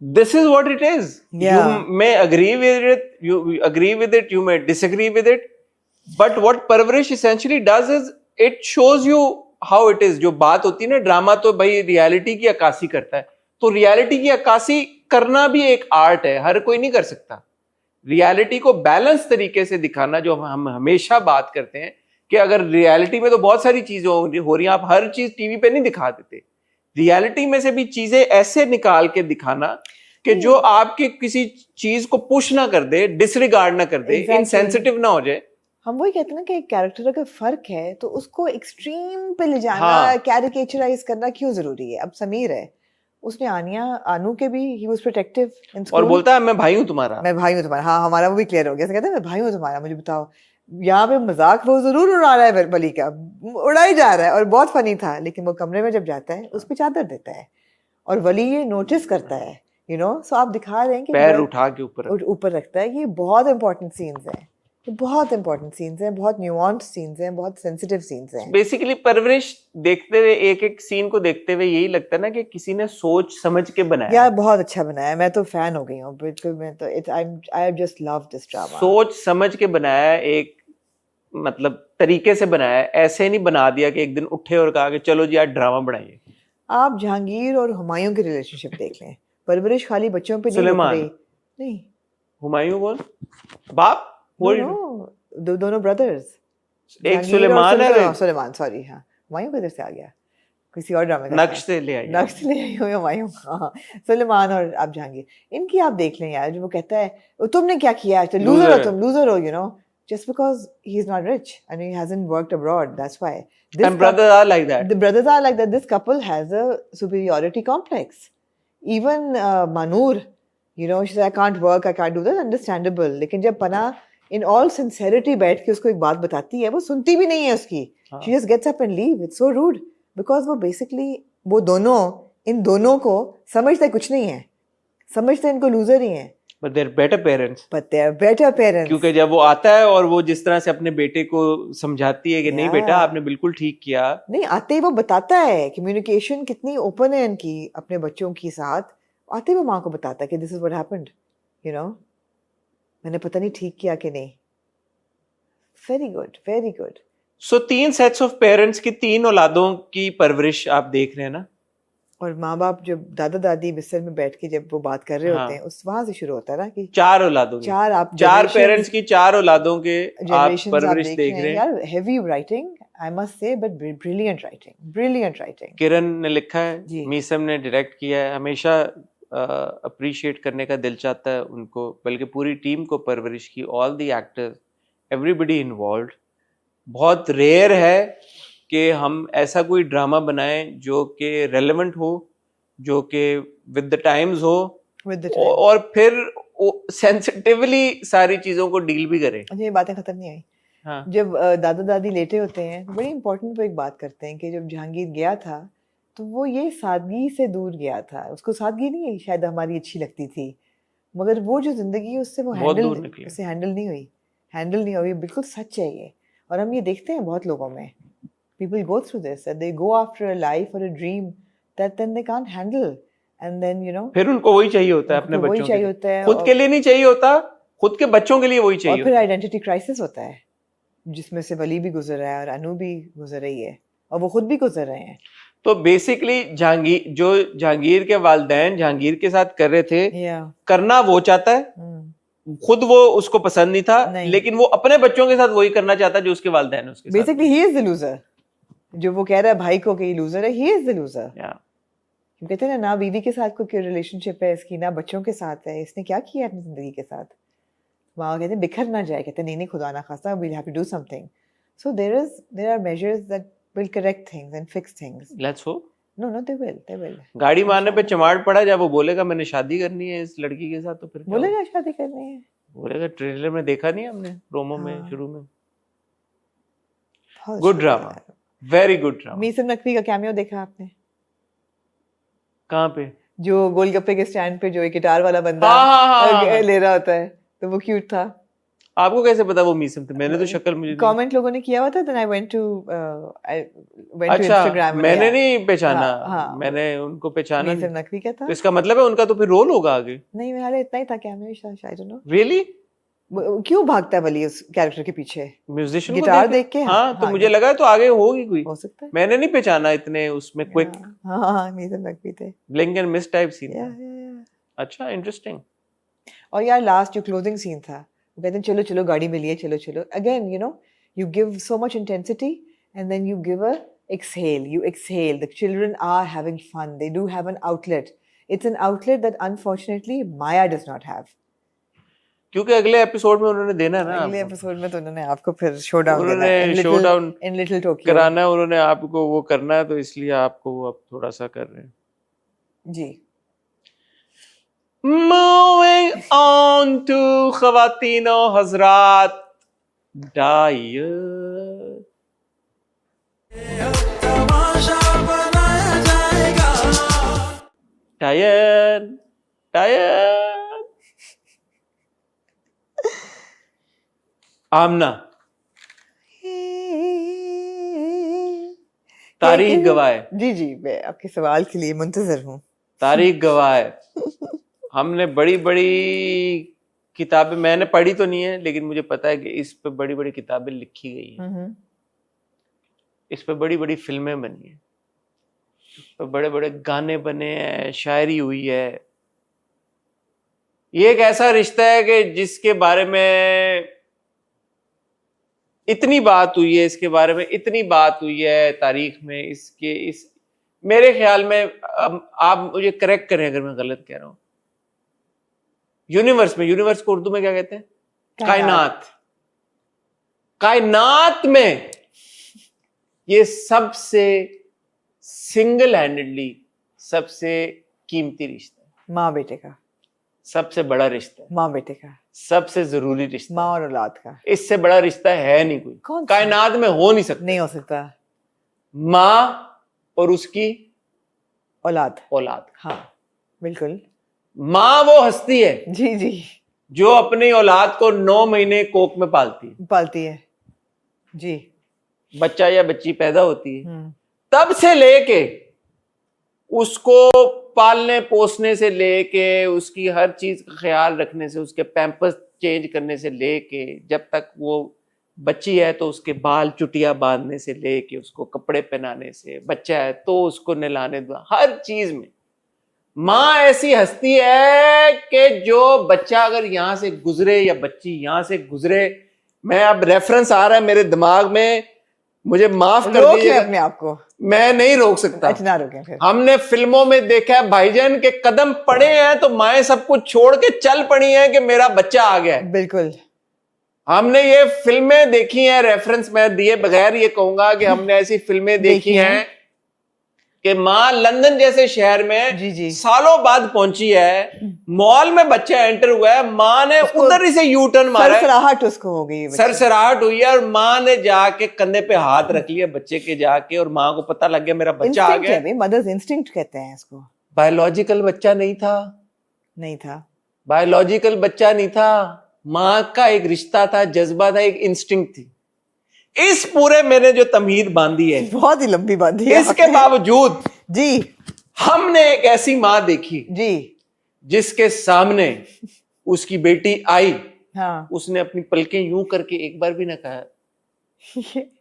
this is what it is.
Yeah.
You may agree with it, you may disagree with it, but what Parvarish essentially does is it shows you how it is. जो बात होती है ना, ड्रामा तो भाई reality की अक्कासी करता है, तो रियलिटी की अक्कासी करना भी एक आर्ट है, हर कोई नहीं कर सकता। रियलिटी को बैलेंस तरीके से दिखाना, जो हम हमेशा बात करते हैं कि अगर रियलिटी में तो बहुत सारी चीजें हो रही हैं, आप हर चीज टीवी पे नहीं दिखा देते, रियलिटी में से भी चीजें ऐसे निकाल के दिखाना कि जो आपके किसी चीज को पुश ना कर दे, डिसरिगार्ड ना कर दे, इनसेंसिटिव ना हो जाए।
हम वही कहते हैं ना कि एक कैरेक्टर अगर फर्क है तो उसको एक्सट्रीम पे ले जाना, कैरिकेचराइज करना क्यों जरूरी है। अब समीर है, उसने आनू के भी he was protective in school,
और बोलता है मैं भाई हूं तुम्हारा,
हाँ हमारा वो भी क्लियर हो गया, कहता है मैं भाई हूं तुम्हारा, मुझे बताओ। यहाँ पे मजाक वो जरूर उड़ा रहा है, बली का उड़ाई जा रहा है और बहुत फनी था, लेकिन वो कमरे में जब जाता है उस पर चादर देता है और वली ये नोटिस करता है, सो आप दिखा रहे हैं कि
पैर उठा के
ऊपर रखता है। ये बहुत इंपॉर्टेंट सीन्स हैं, बहुत इंपॉर्टेंट सीन्स हैं, बहुत न्यूआंस्ड सीन्स हैं, बहुत सेंसिटिव सीन्स हैं।
बेसिकली परवरिश देखते हुए, एक एक सीन को देखते हुए यही लगता है ना कि किसी ने सोच समझ के बनाया।
यार बहुत अच्छा बनाया, मैं तो फैन हो गई हूँ बिल्कुल, मैं तो I have just loved this drama.
सोच समझ के बनाया, एक मतलब तरीके से बनाया है, ऐसे नहीं बना दिया कि एक दिन उठे और कहा कि चलो जी आज ड्रामा बनाइए।
आप जहांगीर और हुमायूं की रिलेशनशिप देख लें, परवरिश खाली बच्चों पे नहीं रुक
सुलेमान।
रही। नहीं,
हुमायूं कौन? बाप?
दोनों ब्रदर्स,
एक सुलेमान है और एक
सुलेमान, सॉरी, हाँ, हुमायूं किधर से आ गया? किसी और ड्रामे का
नक्श से ले आई।
नक्श ले आई हो हुमायूं, हाँ, सुलेमान और आप जहांगीर, इनकी आप देख लें यार, जो वो कहता है तुमने क्या किया, लूजर हो तुम, लूजर हो, you know, just because he's not rich and he hasn't worked abroad, that's why.
And brothers are like that.
The brothers are like that. This couple has a superiority complex. Even Manur, you know, she said, I can't work, I can't do that, understandable. लेकिन जब पना in all sincerity बैठ के उसको एक बात बताती है, वो सुनती भी नहीं है उसकी. She just gets up and leave. It's so rude. Because वो basically, वो दोनों, इन दोनों को समझते कुछ नहीं है. समझते इनको loser ही हैं.
But they're better parents.
But they're better parents.
क्योंकि जब वो आता है और वो जिस तरह से अपने बेटे को समझाती है कि नहीं बेटा आपने बिल्कुल ठीक किया,
नहीं, आते ही वो बताता है कम्युनिकेशन कितनी ओपन है इनकी अपने बच्चों के साथ, आते ही वो माँ को बताता है कि this is what happened, you know, मैंने पता नहीं ठीक किया कि नहीं. Very good, very good.
So 3 sets of parents की 3 औलादों की परवरिश आप देख रहे हैं ना.
और माँ बाप जब दादा दादी बिस्तर में बैठ के जब वो बात कर रहे होते हैं, उस वहां से शुरू होता है ना कि 4 औलादों, 4
पेरेंट्स की 4 औलादों के आप परवरिश देख रहे हैं.
यार heavy writing, I must say, but brilliant writing, brilliant writing.
Kiran ने लिखा है, मीसम ने डायरेक्ट किया है. हमेशा अप्रिशिएट करने का दिल चाहता है उनको, बल्कि पूरी टीम को परवरिश की, all the actors, everybody involved. बहुत रेयर है कि हम ऐसा कोई ड्रामा बनाएं जो कि रेलेवेंट हो, जो कि विद द टाइम्स हो, और फिर सेंसिटिवली सारी चीजों को डील भी करें.
ये बातें खत्म नहीं आई. हाँ. जब दादा दादी लेटे होते हैं, बड़ी इंपॉर्टेंट वो एक बात करते हैं कि जब जहांगीर गया था तो वो ये सादगी से दूर गया था. उसको सादगी नहीं शायद हमारी अच्छी लगती थी, मगर वो जो जिंदगी है उससे वो हैंडल नहीं हुई. बिल्कुल सच है ये. और हम ये देखते हैं बहुत लोगों में, people go through this, that they go after a life or a dream that then they can't handle, and then you know,
फिर उनको वही चाहिए होता है अपने बच्चों के लिए. खुद के लिए नहीं चाहिए होता, खुद के बच्चों के लिए वही चाहिए.
और फिर आइडेंटिटी क्राइसिस होता है, जिसमें से वली भी गुजर रहा है और अनु भी गुजर रही है और वो खुद भी गुजर रहे हैं.
तो बेसिकली जहांगीर के वालिदैन जहांगीर के साथ कर रहे थे, करना वो चाहता है, खुद वो उसको पसंद नहीं था, लेकिन वो अपने बच्चों के साथ वही करना चाहता है जो उसके वालिदैन है उसके साथ.
Basically he is the loser. जो वो कह रहा है भाई को कि लूजर है, ही इज द लूजर. कहते हैं ना बीवी के साथ कोई रिलेशनशिप है इसकी, ना बच्चों के साथ है, इसने क्या किया अपनी जिंदगी के साथ. वहाँ कहते हैं बिखर ना जाए, कहते हैं नहीं खुदा ना खास्ता, we'll have to do something. So there are measures that will correct things and fix things.
Let's hope.
No, they will.
गाड़ी मारने पे चमाट पड़ा, जब वो बोलेगा मैंने शादी करनी है इस लड़की के साथ, तो फिर
बोलेगा शादी करनी है,
बोलेगा. ट्रेलर में देखा नहीं हमने, प्रोमो में शुरू में. Good drama, very good drama.
Meesam Naqvi का कैमियो देखा आपने?
कहाँ पे?
जो गोलगप्पे के स्टैंड पे जो एक गिटार वाला बंदा ले रहा होता है, तो वो क्यूट था.
आपको कैसे पता वो मीसम थे? मैंने तो शक्ल मुझे
कमेंट लोगों ने किया हुआ था, then I went to Instagram.
मैंने नहीं पहचाना. मैंने उनको पहचाना.
मीसम नकवी का था.
तो इसका मतलब है उनका तो फिर रोल होगा आगे.
नहीं, मेरा इतना ही था cameo, I don't know.
Really?
क्यों भागता है वली उस कैरेक्टर के पीछे?
म्यूजिशियन
गिटार देख के.
हाँ, तो मुझे लगा तो आगे होगी कोई.
हो सकता है.
मैंने नहीं पहचाना इतने उसमें क्विक.
हाँ, मीसम नकवी थे.
Blink and miss type scene. अच्छा, इंटरेस्टिंग.
और यार लास्ट जो क्लोजिंग सीन था, वो कहते हैं चलो चलो गाड़ी मिली है, चलो. Again you know, you give so much intensity and then you give a exhale. You exhale. The children are having fun. They do have an outlet. It's an outlet that unfortunately Maya does not have.
क्योंकि अगले episode में उन्होंने देना ना.
अगले episode में तो उन्होंने आपको फिर शोडाउन
इन लिटिल टोक्यो कराना है. उन्होंने आपको वो करना है, तो इसलिए आपको वो अब थोड़ा सा कर रहे हैं.
जी.
Moving on to ख़वातीनो Hazrat, Dyer. आमना, तारीख गवाए.
जी, मैं आपके सवाल के लिए मुंतजर हूँ.
तारीख गवाए. हमने बड़ी बड़ी किताबें मैंने पढ़ी तो नहीं है, लेकिन मुझे पता है कि इस पे बड़ी बड़ी किताबें लिखी गई हैं, इस पे बड़ी बड़ी फिल्में बनी हैं, इस पे बड़े बड़े गाने बने हैं, शायरी हुई है। ये एक ऐसा रिश्ता है कि जिसके बारे में इतनी बात हुई है, इसके बारे में इतनी बात हुई है तारीख में, इस मेरे ख्याल में, अब आप मुझे करेक्ट करें अगर मैं गलत कह रहा हूं, यूनिवर्स को उर्दू में क्या कहते हैं? कायनात में ये सबसे सिंगल हैंडेडली सबसे कीमती रिश्ता है।
माँ बेटे का
सबसे बड़ा रिश्ता है,
माँ बेटे का
सबसे जरूरी रिश्ता,
माँ और औलाद का।
इससे बड़ा रिश्ता है नहीं कोई,
कौन सा?
कायनात में हो नहीं सकता।
नहीं हो सकता।
माँ और उसकी
औलाद।
का।
हाँ बिल्कुल।
माँ वो हस्ती है
जी जी
जो अपनी औलाद को 9 महीने कोख में पालती है
जी।
बच्चा या बच्ची पैदा होती है, तब से लेके उसको पालने पोसने से लेके उसकी हर चीज का ख्याल रखने से, उसके पैम्पर्स चेंज करने से लेके, जब तक वो बच्ची है तो उसके बाल चुटिया बांधने से लेके उसको कपड़े पहनाने से, बच्चा है तो उसको नहलाने, हर चीज में माँ ऐसी हस्ती है कि जो बच्चा अगर यहां से गुजरे या बच्ची यहां से गुजरे, मैं अब रेफरेंस आ रहा है मेरे दिमाग में, मुझे माफ कर दीजिए
अपने आप को,
मैं नहीं रोक सकता।
अच्छा ना रोकें फिर।
हमने फिल्मों में देखा है भाईजान के कदम पड़े हैं तो माएं सब कुछ छोड़ के चल पड़ी हैं कि मेरा बच्चा आ गया है।
बिल्कुल
हमने ये फिल्में देखी हैं, रेफरेंस मैं दिए बगैर ये कहूंगा कि हमने ऐसी फिल्में देखी हैं कि माँ लंदन जैसे शहर में
जी।
सालों बाद पहुंची है, मॉल में बच्चा एंटर हुआ है, माँ ने उधर ही से यू टर्न मारा,
सरसराहट उसको हो गई,
सरसराहट हुई है और माँ ने जाके कंधे पे हाथ रख लिया बच्चे के जाके, और माँ को पता लग गया मेरा बच्चा आ गया।
मदर्स इंस्टिंक्ट कहते हैं इसको।
बायोलॉजिकल बच्चा नहीं था, बायोलॉजिकल बच्चा नहीं था, माँ का एक रिश्ता था, जज्बा था, एक इंस्टिंक्ट थी। इस पूरे मैंने जो तमहीद बांधी है,
बहुत ही लंबी बांधी है,
इसके बावजूद
जी हमने
एक ऐसी माँ देखी
जी
जिसके सामने उसकी बेटी आई,
हाँ।
उसने अपनी पलकें यूं करके एक बार भी ना कहा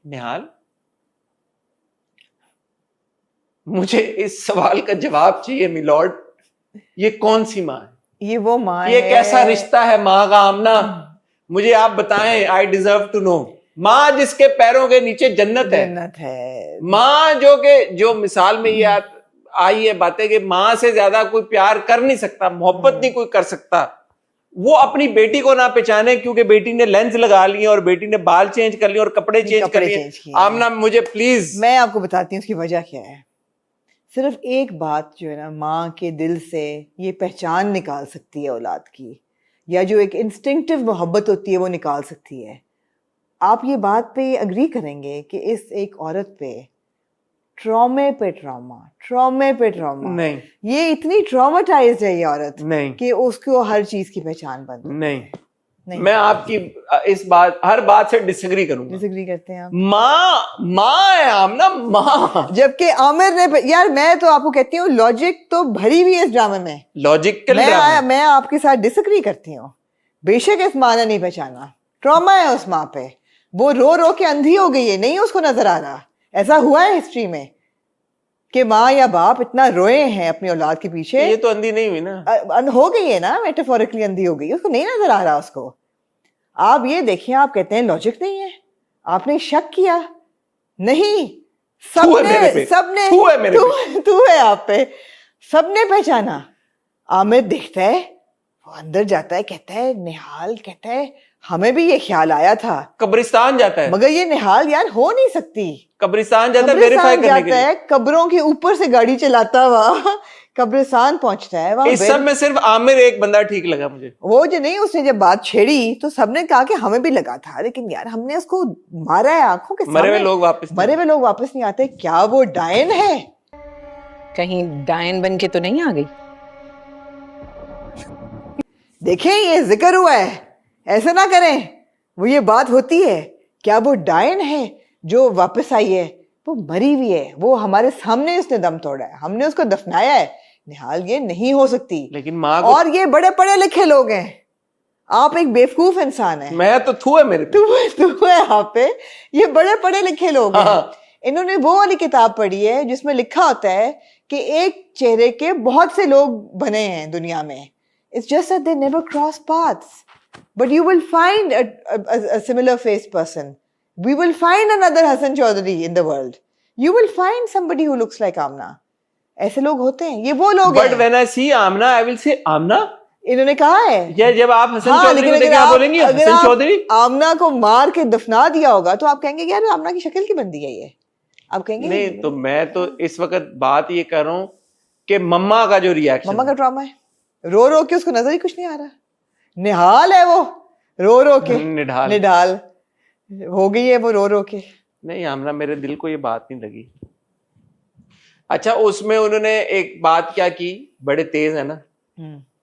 निहाल मुझे इस सवाल का जवाब चाहिए मिलॉर्ड, ये कौन सी माँ है?
ये वो माँ है,
ये कैसा रिश्ता है माँ का? आमना मुझे आप बताएं, आई डिजर्व टू नो। माँ जिसके पैरों के नीचे जन्नत है। माँ जो मिसाल में ये आई है बातें कि माँ से ज्यादा कोई प्यार कर नहीं सकता, मोहब्बत नहीं कोई कर सकता, वो अपनी बेटी को ना पहचाने क्योंकि बेटी ने लेंस लगा लिए और बेटी ने बाल चेंज कर लिए और कपड़े चेंज कर लिए। आमना मुझे प्लीज,
मैं आपको बताती हूँ उसकी वजह क्या है। सिर्फ एक बात जो है ना, माँ के दिल से ये पहचान निकाल सकती है औलाद की, या जो एक इंस्टिंक्टिव मोहब्बत होती है वो निकाल सकती है। आप ये बात पे अग्री करेंगे कि इस एक औरत पे ट्रॉमे पे ट्रॉमा
नहीं,
ये इतनी ट्रॉमेटाइज्ड है ये औरत
नहीं
कि उसको हर चीज की पहचान बन
नहीं। मैं आपकी इस बात हर बात से डिसएग्री करूंगा।
डिसएग्री करते हैं आप?
माँ है आमना, माँ।
जबकि आमिर ने, यार मैं तो आपको कहती हूँ लॉजिक तो भरी हुई है इस ड्रामे में,
लॉजिकल
मैं आपके साथ डिसएग्री करती हूँ। बेशक इस माँ ने नहीं पहचाना, ट्रॉमा है उस माँ पे, वो रो रो के अंधी हो गई है, नहीं उसको नजर आ रहा। ऐसा हुआ है हिस्ट्री में कि माँ या बाप इतना रोए हैं अपनी औलाद के पीछे।
ये तो अंधी नहीं हुई ना,
हो गई है ना, मेटाफोरिकली अंधी हो गई, उसको नहीं नजर आ रहा उसको। आप ये देखिए, आप कहते हैं लॉजिक नहीं है, आपने शक किया, नहीं सबने तू है आप पे, सबने पहचाना। आमिर देखता है, वो अंदर जाता है, कहता है निहाल, कहता है हमें भी ये ख्याल आया था।
कब्रिस्तान जाता है,
मगर ये निहाल यार हो नहीं सकती।
कब्रिस्तान जाता है वेरीफाई करने के लिए,
कब्रों के ऊपर से गाड़ी चलाता हुआ कब्रिस्तान पहुंचता है। वहां
इस सब में सिर्फ आमिर एक बंदा ठीक लगा मुझे,
वो जो नहीं, उसने जब बात छेड़ी तो सबने कहा कि हमें भी लगा था, लेकिन यार हमने उसको मारा है आंखों के सामने।
मरे हुए लोग वापस
नहीं आते। क्या वो डायन है?
कहीं डायन बन के तो नहीं आ गई?
देखें ये जिक्र हुआ है, ऐसा ना करें। वो ये बात होती है, क्या वो डायन है जो वापस आई है? वो मरी हुई है, वो हमारे सामने उसने दम तोड़ा है, हमने उसको दफनाया है। निहाल ये नहीं हो सकती।
लेकिन माँ
और ये बड़े पढ़े लिखे लोग हैं, आप एक बेवकूफ इंसान है।
मैं तो थू है मेरे पे।
तू है यहाँ पे। ये बड़े पढ़े लिखे लोग हैं।
हाँ।
इन्होंने वो वाली किताब पढ़ी है जिसमें लिखा होता है कि एक चेहरे के बहुत से लोग बने हैं दुनिया में। It's just that they never cross paths. But you will find a similar faced person. We will find another Hassan Chaudhary in the world. You will find somebody who looks like Amna. ऐसे लोग होते हैं, ये वो लोग हैं।
But when I see Amna, I will say Amna.
इन्होंने कहा है।
ये जब आप हसन
हाँ,
चौधरी को देखें आप बोलेंगे हसन चौधरी।
आमना को मार के दफना दिया होगा तो आप कहेंगे यार आमना की शक्ल की बंदी है ये। आप कहेंगे
नहीं, तो मैं तो इस वक्त बात ये कर रहा हूँ कि मम्मा का जो रिएक्शन,
मम्मा का ड्रामा है, रो रो के उसको नजर ही कुछ नहीं आ रहा। निहाल है वो, रो रो के निढाल हो गई है वो रो रो के।
नहीं आमना, मेरे दिल को ये बात नहीं लगी। अच्छा, उसमें उन्होंने एक बात क्या की, बड़े तेज है ना,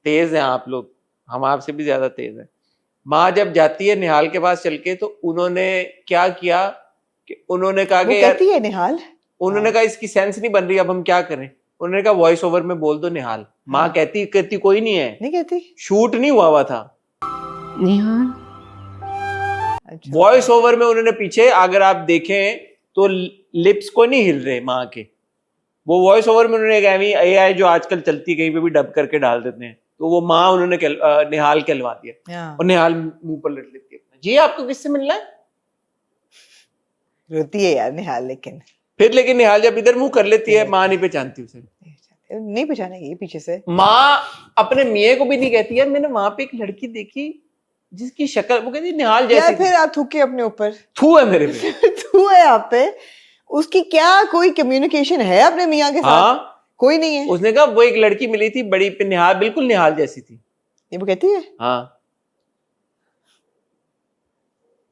तेज हैं आप लोग, हम आपसे भी ज्यादा तेज हैं। माँ जब जाती है निहाल के पास चल के, तो उन्होंने क्या किया कि उन्होंने कहा कि
कहती है निहाल,
उन्होंने कहा इसकी सेंस नहीं बन रही, अब हम क्या करें। उन्होंने कहा वॉइस ओवर में बोल दो निहाल। माँ कहती कोई नहीं है,
नहीं कहती,
शूट नहीं हुआ था
निहाल।
अच्छा।
वॉइस ओवर में उन्होंने पीछे अगर आप देखें तो लिप्स को नहीं हिल रहे माँ के। वो वॉइस ओवर में उन्होंने एआई जो आजकल चलती है कहीं पे भी डब करके डाल देते हैं, तो वो माँ उन्होंने निहाल कहलवा दिया और निहाल मुंह पर लट लेती है। जी आपको किससे मिलना है?
रोती है यार निहाल,
लेकिन निहाल जब इधर मुंह कर लेती है, माँ नहीं पहचानती उसे,
नहीं पहचानेगी पीछे से।
माँ अपने मियाँ को भी नहीं कहती यार मैंने वहां पे एक लड़की देखी जिसकी शक्ल, वो कहती निहाल जैसी।
यार फिर आप थूके अपने ऊपर।
थू है मेरे पे।
थू है आप पे। उसकी क्या कोई कम्युनिकेशन है अपने मियाँ के साथ?
हाँ,
कोई नहीं है।
उसने कहा वो एक लड़की मिली थी बड़ी पे, निहाल बिल्कुल निहाल जैसी थी,
ये वो कहती है।
हाँ,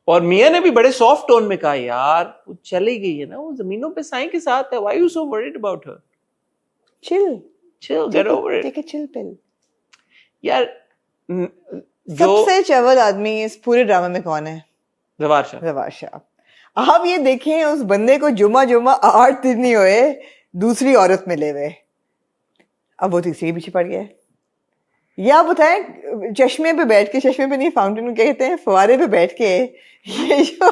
और मियाँ ने भी बड़े सॉफ्ट टोन में कहा यार वो चली गई है ना, वो जमीनों पे साईं के साथ है, why you so worried about her, chill get over it,
take a chill pill.
यार
सबसे चवल आदमी इस पूरे ड्रामा में कौन है? जवार शाह। आप ये देखें उस बंदे को जुमा 8 दिन नहीं हुए दूसरी औरत मिले हुए, अब वो तीसरी के पीछे पड़ गया। या आप बताएं, चश्मे पे बैठ के, चश्मे पे नहीं फाउंटेन कहते हैं, फवारे पे बैठ के, ये जो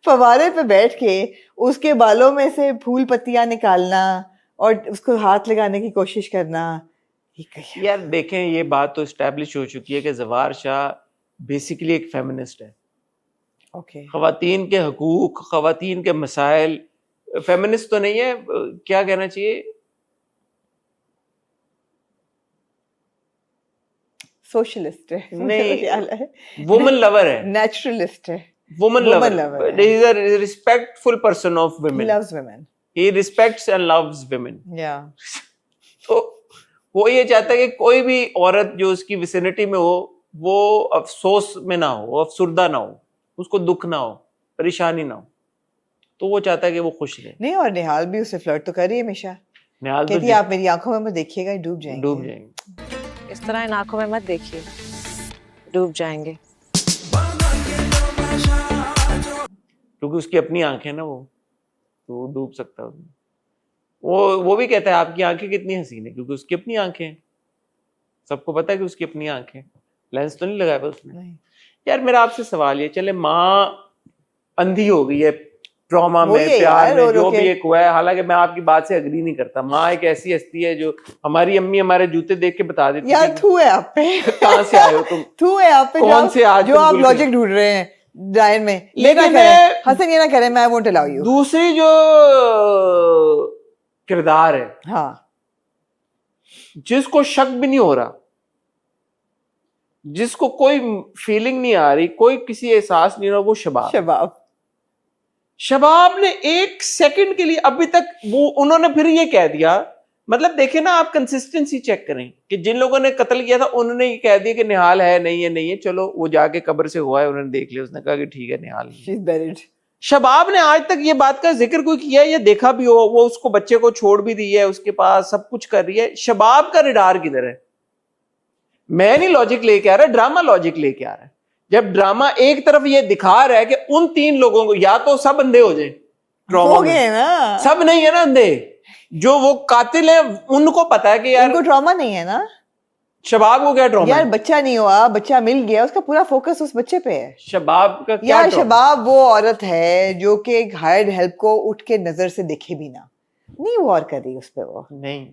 फवारे पे बैठ के उसके बालों में से फूल पत्तियां निकालना और उसको हाथ लगाने की कोशिश करना,
यार देखें ये बात तो एस्टैब्लिश हो चुकी है कि जवार शाह बेसिकली एक फेमिनिस्ट है। खवातीन के हकूक, खवातीन के मसाइल, फेमिनिस्ट तो नहीं है, क्या कहना चाहिए,
सोशलिस्ट है,
नहीं वुमन लवर है,
नेचुरलिस्ट है,
woman lover, he is a respectful person of women,
he loves women,
he respects and loves women,
yeah।
तो वो ये चाहता है कि कोई भी औरत जो उसकी विसिनिटी में हो वो अफसोस में ना हो, अफसुर्दा ना हो, उसको दुख ना हो, परेशानी ना हो, तो वो चाहता है कि वो खुश रहे।
नहीं, और निहाल भी उससे फ्लर्ट तो कर रही है हमेशा,
निहाल
कहती है आप मेरी आंखों में मत देखिएगा, डूब जाएंगे।
इस तरह इन आंखों में मत देखिए, डूब जाएंगे।
क्योंकि उसकी अपनी आंखें ना, वो तो डूब सकता है उसमें। वो भी कहता है आपकी आंखें कितनी हसीन है, क्योंकि उसकी अपनी आंखें हैं, सबको पता है कि उसकी अपनी आंखें, लेंस तो नहीं लगाया था उसने। यार मेरा आपसे सवाल ये, चले माँ अंधी हो गई है ट्रॉमा में, प्यार में, जो भी एक हुआ है, हालांकि मैं आपकी बात से अग्री नहीं करता। माँ एक ऐसी हस्ती है जो हमारी अम्मी हमारे जूते देख के बता देती है
यार थू है आप पे,
कहाँ से आए हो तुम,
थू है आप पे,
कौन से आज
जो आप लॉजिक ढूंढ रहे हैं डायन में। लेकिन हसन ये ना करे, मैं वोंट अलाउ यू।
दूसरी जो किरदार है,
हाँ,
जिसको शक भी नहीं हो रहा, जिसको कोई फीलिंग नहीं आ रही, कोई किसी एहसास नहीं हो रहा, वो शबाब ने 1 सेकंड के लिए अभी तक वो, उन्होंने फिर ये कह दिया, मतलब देखे ना आप, कंसिस्टेंसी चेक करें कि जिन लोगों ने कत्ल किया था उन्होंने ये कह दिया कि निहाल है, नहीं है, चलो वो जाके कब्र से हुआ है, उन्होंने देख लिया, उसने कहा कि ठीक है निहाल है। शबाब ने आज तक ये बात का जिक्र कोई किया या देखा भी हो, वो उसको बच्चे को छोड़ भी दी है उसके पास, सब कुछ कर रही है, शबाब का रिडार किधर है? मैं नहीं लॉजिक लेके आ रहा, ड्रामा लॉजिक लेके आ रहा है। जब ड्रामा एक तरफ ये दिखा रहा है कि उन 3 लोगों को या तो सब अंधे हो जाए,
हो गए ना,
सब नहीं है ना अंधे, जो वो कातिल है उनको पता है कि यार
उनको ट्रॉमा नहीं है ना,
शबाब को क्या ट्रॉमा
यार
है?
बच्चा नहीं हुआ, बच्चा मिल गया, उसका पूरा फोकस उस बच्चे पे है।
शबाब का क्या
यार
ट्रॉमा?
शबाब वो औरत है जो कि एक हायर्ड हेल्प को उठ के नजर से देखे भी ना, नहीं वॉर कर रही उस पे वो।
नहीं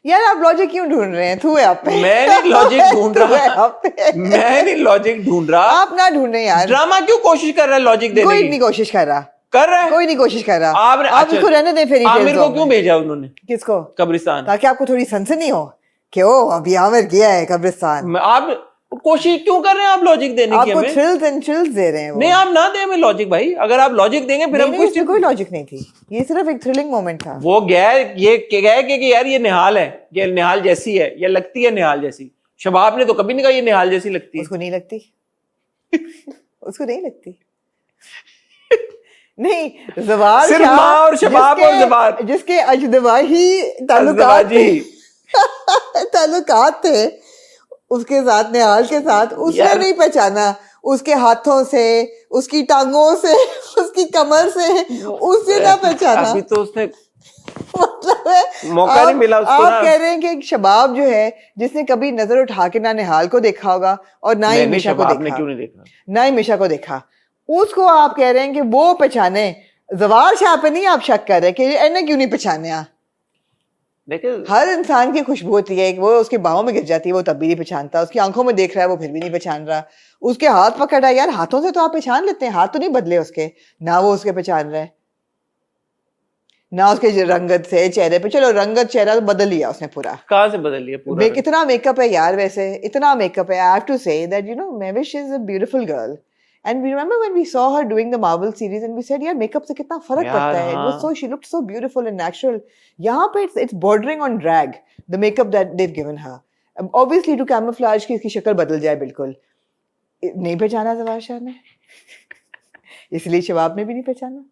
यार आप लॉजिक क्यों ढूंढ रहे हैं? थू है आप पे।
मैं नहीं लॉजिक ढूंढ
थू है
रहा,
आप पे।
मैं नहीं लॉजिक ढूंढ रहा।
आप ना ढूंढे यार,
ड्रामा क्यों कोशिश कर रहा है लॉजिक देने
कोई
की?
नहीं कोशिश कर रहा,
कर रहा है,
कोई नहीं कोशिश कर रहा।
आपने
आप
अच्छा,
इसको रहने दें फेरी
आमिर
टेल्स
को
में।
क्यों भेजा उन्होंने
किसको?
कब्रिस्तान?
ताकि आपको थोड़ी सनसनी हो कि ओ अभी आमिर गया है कब्रिस्तान।
आप कोशिश क्यों कर रहे हैं आप लॉजिक देने की
आपको
हमें?
थ्रिल्स एंड चिल्स दे रहे हैं वो।
नहीं आप ना दे हमें लॉजिक भाई, अगर आप लॉजिक देंगे फिर हम
नहीं,
कुछ
इसमें कोई लॉजिक नहीं थी, ये सिर्फ एक थ्रिलिंग मोमेंट था।
वो गैर ये गए कि यार ये निहाल है, ये निहाल जैसी है, ये लगती है निहाल जैसी। शबाब ने तो कभी नहीं कहा ये निहाल जैसी लगती है।
उसको नहीं लगती। उसको नहीं लगती। नहीं जवार
सिर्फ
शाह,
माँ और शबाब और जबार,
जिसके अजदवाही ताल्लुकात थे उसके साथ, निहाल के साथ, उसने नहीं पहचाना। उसके हाथों से, उसकी टांगों से, उसकी कमर से उसने ना पहचाना।
अभी तो उसने
मतलब है
मौका नहीं मिला उसको ना।
आप कह रहे हैं कि एक शबाब जो है जिसने कभी नजर उठा के ना निहाल को देखा होगा और ना ही मिशा को देखा,
क्यों नहीं देखा,
ना ही मिशा को देखा, उसको आप कह रहे हैं कि वो पहचाने। जवार शाह पे नहीं आप शक कर रहे कि इन्हें क्यों नहीं पहचाने?
देखिए
हर इंसान की खुशबू होती है, वो उसके बाहों में गिर जाती है वो तब भी नहीं पहचानता, उसकी आंखों में देख रहा है वो फिर भी नहीं पहचान रहा, उसके हाथ पकड़ा यार, हाथों से तो आप पहचान लेते हैं, हाथ तो नहीं बदले उसके, ना वो उसके पहचान रहा है, ना उसके रंगत से चेहरे पे। चलो रंगत चेहरा तो बदल लिया उसने पूरा,
कहाँ से बदल लिया पूरा?
कितना मेकअप है यार, वैसे इतना मेकअप है। I have to say that you know Mehwish is a beautiful girl and we remember when we saw her doing the Marvel series and we said यार मेकअप से कितना फर्क पड़ता है, it was so, she looked so beautiful and natural. यहाँ पे it's bordering on drag, the makeup that they've given her, obviously to camouflage कि इसकी शक्ल बदल जाए। बिल्कुल नहीं पहचाना जवार शाह ने, इसलिए शबाब ने भी नहीं पहचाना।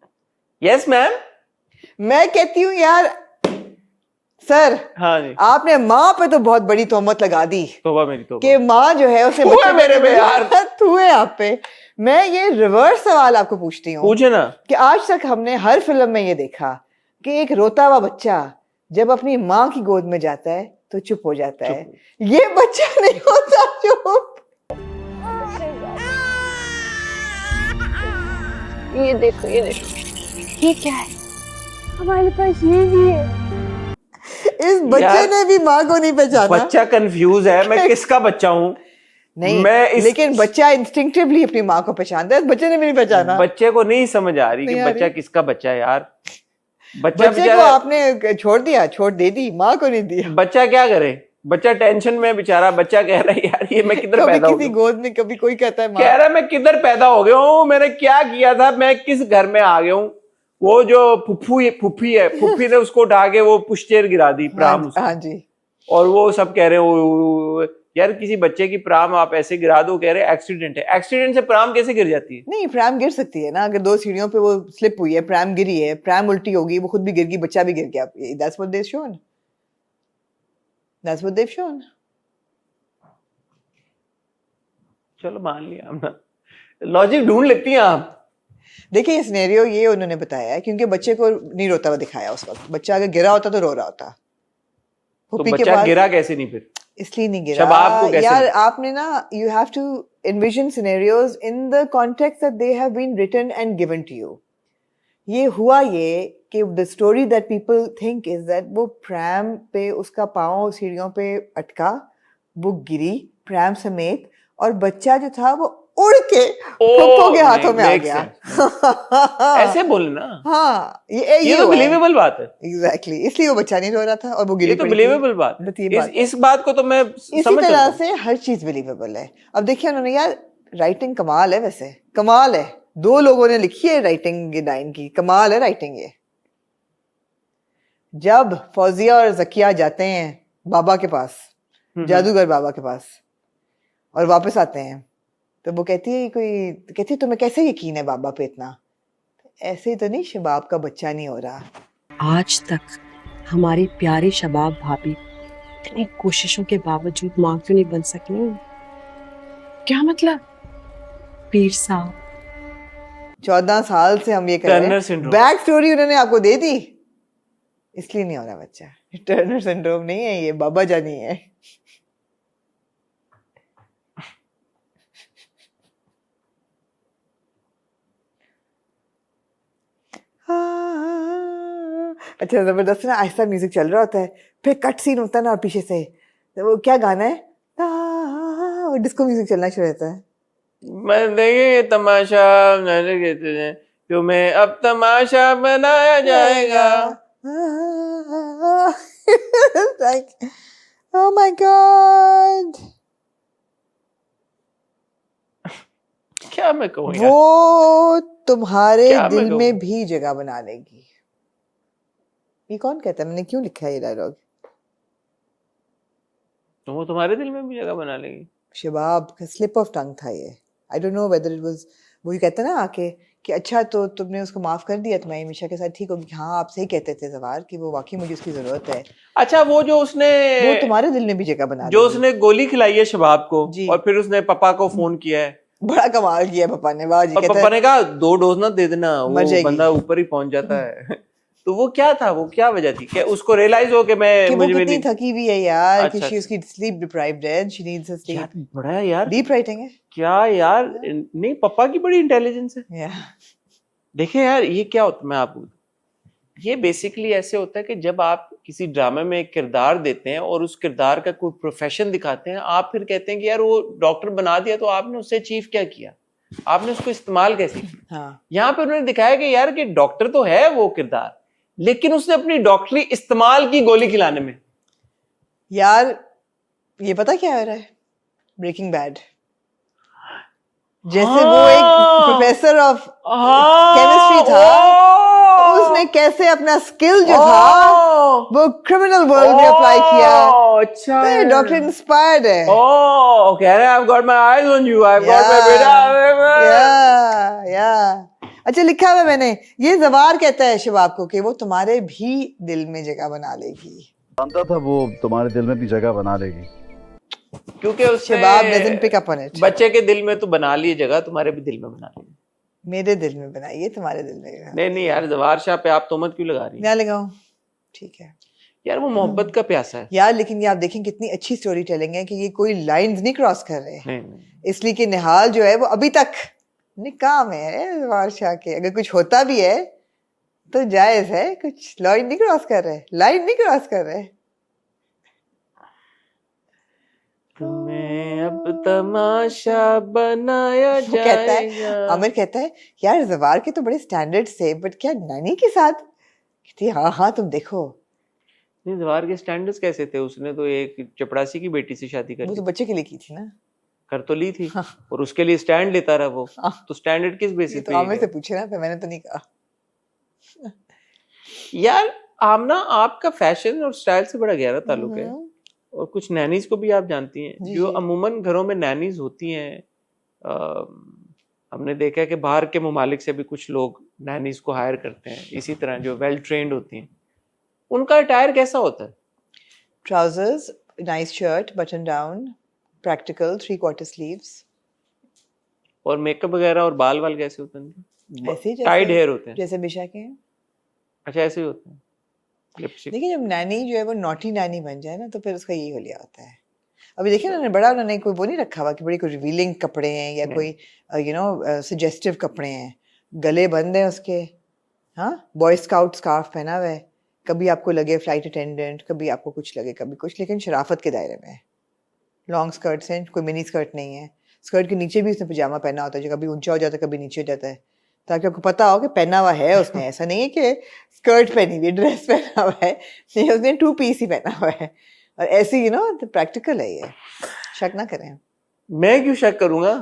यस मैम,
मैं कहती हूँ यार सर,
हाँ जी,
आपने माँ पे तो बहुत बड़ी तोहमत लगा दी
तोबा मेरी तोबा
कि माँ जो है उसे
हुआ मेरे पे यार,
हुए आप पे। मैं ये रिवर्स सवाल आपको पूछती हूँ,
पूछे ना,
कि आज तक हमने हर फिल्म में ये देखा कि एक रोता हुआ बच्चा जब अपनी माँ की गोद में जाता है तो चुप हो जाता है, ये बच्चा नहीं होता चुप।
ये देखो, ये देखो, ये क्या है? हमारे पास ये भी है।
इस बच्चे ने भी माँ को नहीं पहचाना।
बच्चा कंफ्यूज है, मैं किसका बच्चा हूँ?
नहीं
मैं
लेकिन बच्चा इंस्टिंक्टिवली अपनी माँ को पहचानता है, इस बच्चे ने भी नहीं पहचाना।
बच्चे को नहीं समझ आ रही कि बच्चा किसका बच्चा है यार।
बच्चे को आपने छोड़ दिया, छोड़ दे दी, माँ को नहीं दिया।
बच्चा क्या करे? बच्चा टेंशन में बेचारा, बच्चा कह रहा है यार ये मैं किधर पैदा हो
गया? किसी गोद में कभी कोई कहता है,
कह रहा है मैं किधर पैदा हो गया हूँ, मैंने क्या किया था, मैं किस घर में आ गया हूँ। वो जो फुफ्फी ने उसको उठा के वो पुश्चेर गिरा दी प्राम।
हाँ जी।
और वो सब कह रहे हो यार किसी बच्चे की प्राम आप ऐसे गिरा दो, कह रहे एक्सीडेंट है। एक्सीडेंट से प्राम कैसे गिर जाती है?
नहीं प्राम गिर सकती है ना, अगर 2 सीढ़ियों पे वो स्लिप हुई है, प्राम गिरी है, प्राम उल्टी होगी, वो खुद भी गिर गई, बच्चा भी गिर गया। That's what they've shown. That's what they've shown.
चलो मान लिया हमने, लॉजिक ढूंढ लेती हैं आप।
देखिए ये सिनेरियो ये उन्होंने बताया है क्योंकि बच्चे को नहीं रोता हुआ दिखाया उस वक्त। बच्चा अगर गिरा होता तो रो रहा होता।
तो बच्चा गिरा कैसे नहीं फिर?
इसलिए नहीं गिरा यार। आपने ना you have to envision scenarios in the context that they have been written and given to you. ये हुआ ये कि the story that people think is that वो प्रैम पे उसका पाँव सीढ़ियों पे अटका, वो गिरी प्रैम समेत, और बच्चा जो था वो उड़ के पप्पू के हाथों में आ गया।
ऐसे बोले ना।
हाँ ये
तो बिलीवेबल बात है।
एग्जैक्टली, इसलिए वो बच्चा नहीं रो रहा था और वो गिरी।
ये तो बिलीवेबल बात। इस बात को तो मैं
इसी तरह से हर चीज बिलीवेबल है। अब देखिए उन्होंने यार राइटिंग कमाल है, वैसे कमाल है। 2 लोगों ने लिखी है राइटिंग की लाइन की, कमाल है राइटिंग ये। जब फौजिया और जकिया जाते हैं बाबा के पास, जादूगर बाबा के पास, और वापस आते हैं तो वो कहती है तुम्हें कैसे यकीन है बाबा पे इतना? ऐसे तो नहीं, शबाब का बच्चा नहीं हो रहा।
आज तक हमारी प्यारी शबाब भाभी इतनी कोशिशों के बावजूद माँ क्यों नहीं बन सकी? क्या मतलब? पीर साहब
14 साल से हम ये कर रहे हैं, बैक स्टोरी उन्होंने आपको दे दी, इसलिए नहीं हो रहा बच्चा। टर्नर सिंड्रोम नहीं है ये, बाबा जानी है। अच्छा जबरदस्त ना, आहिस्ता म्यूजिक चल रहा होता है, फिर कट सीन होता है ना, और पीछे से तो वो क्या गाना है, वो डिस्को म्यूजिक चलना शुरू होता है।
मैं देखे तमाशा तुम्हें अब तमाशा बनाया जाएगा।
Like, oh my God,
क्या मैं कहूँ यार?
वो तुम्हारे
क्या मैं
दिल
कहूँ?
में भी जगह बना लेगी। ये कौन कहता है, मैंने क्यों लिखा है ये डायलॉग?
तो वो तुम्हारे दिल में भी जगह बना लेगी।
शबाब का स्लिप ऑफ टंग था ये। I don't know whether it was, वो ही कहता ना आके कि अच्छा तो तुमने उसको माफ कर दिया, तुम्हारी हमेशा के साथ ठीक होगी। हाँ आप सही कहते थे जवार कि वो वाकई मुझे उसकी जरूरत है।
अच्छा वो जो उसने
वो तुम्हारे दिल में भी जगह बना
जो
लेगी।
उसने गोली खिलाई है शबाब को
जी।
और फिर उसने पापा को फोन किया है
बड़ा कमाल किया पापा ने, वाह जी।
और
कहता
पापा
है
ने कहा 2 डोज ना दे देना,
मर
वो
जाएगी।
बंदा ऊपर ही पहुंच जाता है। तो वो क्या था, वो क्या वजह थी? क्या उसको रियलाइज हो कि मैं
कि वो
मुझे भी
कितनी
नहीं
थकी हुई है यार, कि
अच्छा,
शी उसकी स्लीप डिप्राइव्ड है, शी नीड्स अ
यार
स्लीप।
बड़ा है यार,
डीप राइटिंग है।
क्या यार, नहीं पापा की बड़ी इंटेलिजेंस है।
या
देखिए यार ये क्या होता है, मैं आपको ये बेसिकली ऐसे होता है कि जब आप किसी ड्रामे में एक किरदार देते हैं और उस किरदार का कोई प्रोफेशन दिखाते हैं, आप फिर कहते हैं कि यार वो डॉक्टर बना दिया तो आपने उससे अचीव क्या किया, आपने उसको इस्तेमाल कैसे किया।
हाँ
यहाँ पे उन्होंने दिखाया कि यार कि डॉक्टर तो है वो किरदार, लेकिन उसने अपनी डॉक्टरी इस्तेमाल की गोली खिलाने में।
यार ये पता क्या हो रहा है, ब्रेकिंग बैड जैसे वो एक प्रोफेसर ऑफ केमिस्ट्री था, उसने कैसे अपना स्किल जो था वो क्रिमिनल वर्ल्ड में अप्लाई किया।
अच्छा
तो डॉक्टर इंस्पायर्ड है।
ओह कह रहे हैं I've got my eyes on you, I've got my बेटा।
या अच्छा लिखा हुआ मैंने, ये जवार कहता है शबाब को कि वो तुम्हारे भी दिल में जगह बना लेगी।
जानता था वो तुम्हारे दिल में भी जगह बना लेगी,
क्योंकि
शबाब doesn't pick up on it।
बच्चे के दिल में तो बना ली जगह, तुम्हारे भी दिल में बना ली।
मेरे दिल में बनाइए, तुम्हारे दिल में
नहीं यार जवार शाह पे आप तोहमत क्यों लगा रही हैं?
ना लगाऊं, ठीक है
यार वो मोहब्बत का प्यासा है
यार। लेकिन ये आप देखें कितनी अच्छी स्टोरी टेलिंग है कि ये कोई लाइंस नहीं क्रॉस कर रहे।
नहीं।
इसलिए कि निहाल जो है वो अभी तक निकाह में है जवार शाह के। अगर कुछ होता भी है तो जायज है, कुछ लाइन नहीं क्रॉस कर रहे, लाइन नहीं क्रॉस कर रहे।
तुम्हें अब तमाशा बनाया
वो कहता है,
जाएगा।
आमिर कहता है यार जवार के तो बड़े स्टैंडर्ड्स थे, बट क्या नानी के साथ? कहती है हाँ तुम देखो।
नहीं जवार के स्टैंडर्ड्स कैसे थे? उसने तो एक चपरासी की बेटी से शादी कर
वो
ली,
तो बच्चे के लिए की थी ना,
कर तो ली थी और उसके लिए स्टैंड लेता रहा वो। तो स्टैंडर्ड किस
ये
बेसिस
तो
पे
आमिर
है?
से पूछे ना, फिर मैंने तो नहीं कहा।
यार आमना आपका फैशन और स्टाइल से बड़ा गहरा ताल्लुक है, और कुछ नैनीज को भी आप जानती हैं
जी,
जो
जी।
अमूमन घरों में नैनीज होती हैं। हमने देखा है कि बाहर के ममालिक से भी कुछ लोग नैनीज को हायर करते हैं, इसी तरह जो वेल ट्रेंड होती हैं। उनका अटायर कैसा होता है?
Trousers, nice shirt, button down, practical, 3/4 sleeves.
और मेकअप वगैरह और बाल वाल कैसे होते हैं?
ऐसे ही
टाइड हेयर होते हैं।
जैसे बिशा के हैं।
अच्छा ऐसे ही होते हैं। लिपस्टिक
देखिए जब नैनी जो है वो नॉटी नैनी बन जाए ना, तो फिर उसका यही होलिया होता है। अभी देखिए ना, बड़ा उन्होंने कोई वो नहीं रखा हुआ कि बड़ी कोई रिवीलिंग कपड़े हैं या कोई सजेस्टिव कपड़े हैं। गले बंद है उसके, हाँ, बॉय स्काउट स्कार्फ पहना हुआ है, कभी आपको लगे फ्लाइट अटेंडेंट, कभी आपको कुछ लगे, कभी कुछ, लेकिन शराफत के दायरे में। लॉन्ग स्कर्ट्स हैं, कोई मिनी स्कर्ट नहीं है। स्कर्ट के नीचे भी उसने पजामा पहना होता है जो कभी ऊंचा हो जाता है कभी नीचे हो जाता है, ताकि आपको पता हो कि पहना हुआ है उसने। ऐसा नहीं है कि स्कर्ट पहनी हुई, ड्रेस पहना हुआ है, नहीं, उसने 2 पीस ही पहना हुआ है। और ऐसे तो प्रैक्टिकल है ये, शक ना करें।
मैं क्यों शक करूंगा?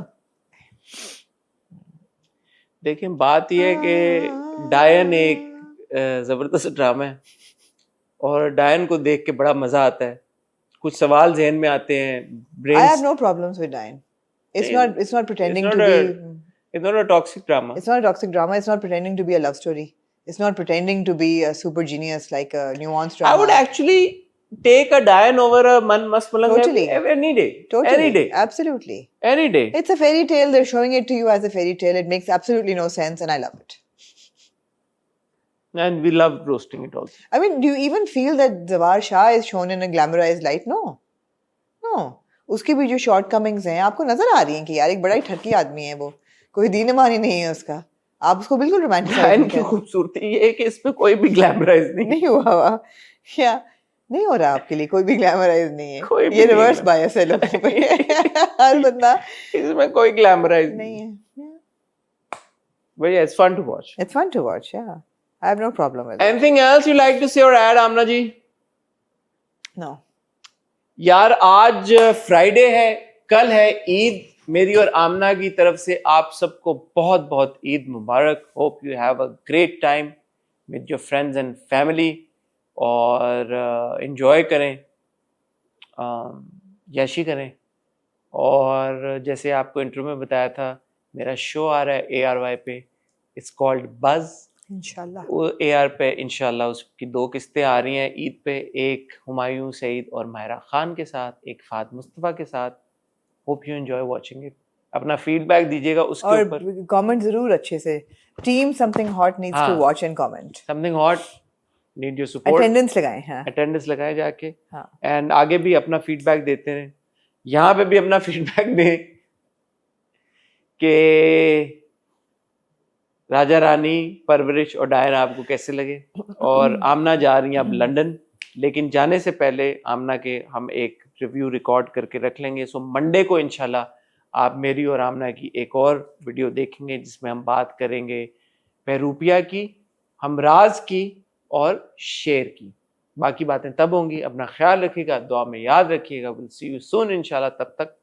देखिए बात यह है कि डायन एक जबरदस्त ड्रामा है और डायन को देख के बड़ा मजा आता है। कुछ सवाल जहन में आते हैं।
I have no problems with Diane. It's not pretending to be.
It's not a toxic drama.
It's not a toxic drama. It's not pretending to be a love story. It's not pretending to be a super genius like a nuanced drama.
I would actually take a Diane over a Mast Malanga
Totally.
any day.
Totally.
Any day.
Absolutely.
Any day.
It's a fairy tale. They're showing it to you as a fairy tale. It makes absolutely no sense, and I love it.
And we love roasting it also.
I mean, do you even feel that Zawar Shah is shown in a glamorized light? No. उसकी भी जो shortcomings हैं आपको नजर आ रही हैं कि यार एक बड़ा ही ठरकी आदमी है वो, कोई दीन ईमान ही नहीं है उसका, आप उसको बिल्कुल रोमांटिसाइज
की खूबसूरती ये है कि इसमें कोई भी ग्लैमराइज नहीं
हुआ क्या नहीं हो रहा आपके लिए, कोई भी ग्लैमराइज नहीं है,
कोई
ये रिवर्स बायस है लोगों पे हर बंदा
इसमें कोई ग्लैमराइज
नहीं है.
But yeah, it's fun to watch.
It's fun to watch, yeah. I have no problem with it.
Anything else you like to say or add, Amna ji?
No.
यार आज फ्राइडे है, कल है ईद. मेरी और आमना की तरफ से आप सबको बहुत बहुत ईद मुबारक. Hope you have a great time with your friends and family और एंजॉय करें, यशी करें. और जैसे आपको इंटरव्यू में बताया था, मेरा शो आ रहा है ARY पे, इट्स कॉल्ड बज़.
इंशाल्लाह
वो AR पे इंशाल्लाह उसकी 2 किस्तें आ रही हैं ईद पे, एक हुमायूं सईद और माहिरा खान के साथ, एक फात मुस्तफ़ा के साथ. Hope you enjoy watching it. अपना फीडबैक दीजिएगा उसके ऊपर
और कमेंट जरूर अच्छे से. Team something hot needs to watch and comment.
Something hot need your support.
Attendance लगाएं. हाँ,
अटेंडेंस लगाएं जाके.
हाँ.
एंड आगे भी अपना फीडबैक देते हैं, यहाँ पे भी अपना फीडबैक दें कि राजा रानी, परवरिश और डायना आपको कैसे लगे. और आमना जा रही हैं अब लंदन, लेकिन जाने से पहले आमना के हम एक रिव्यू रिकॉर्ड करके रख लेंगे. सो मंडे को इंशाल्लाह आप मेरी और आमना की एक और वीडियो देखेंगे जिसमें हम बात करेंगे बहरूपिया की, हमराज की और शेर की. बाकी बातें तब होंगी. अपना ख्याल रखिएगा, दुआ में याद रखिएगा. विल सी यू सून इंशाल्लाह. तब तक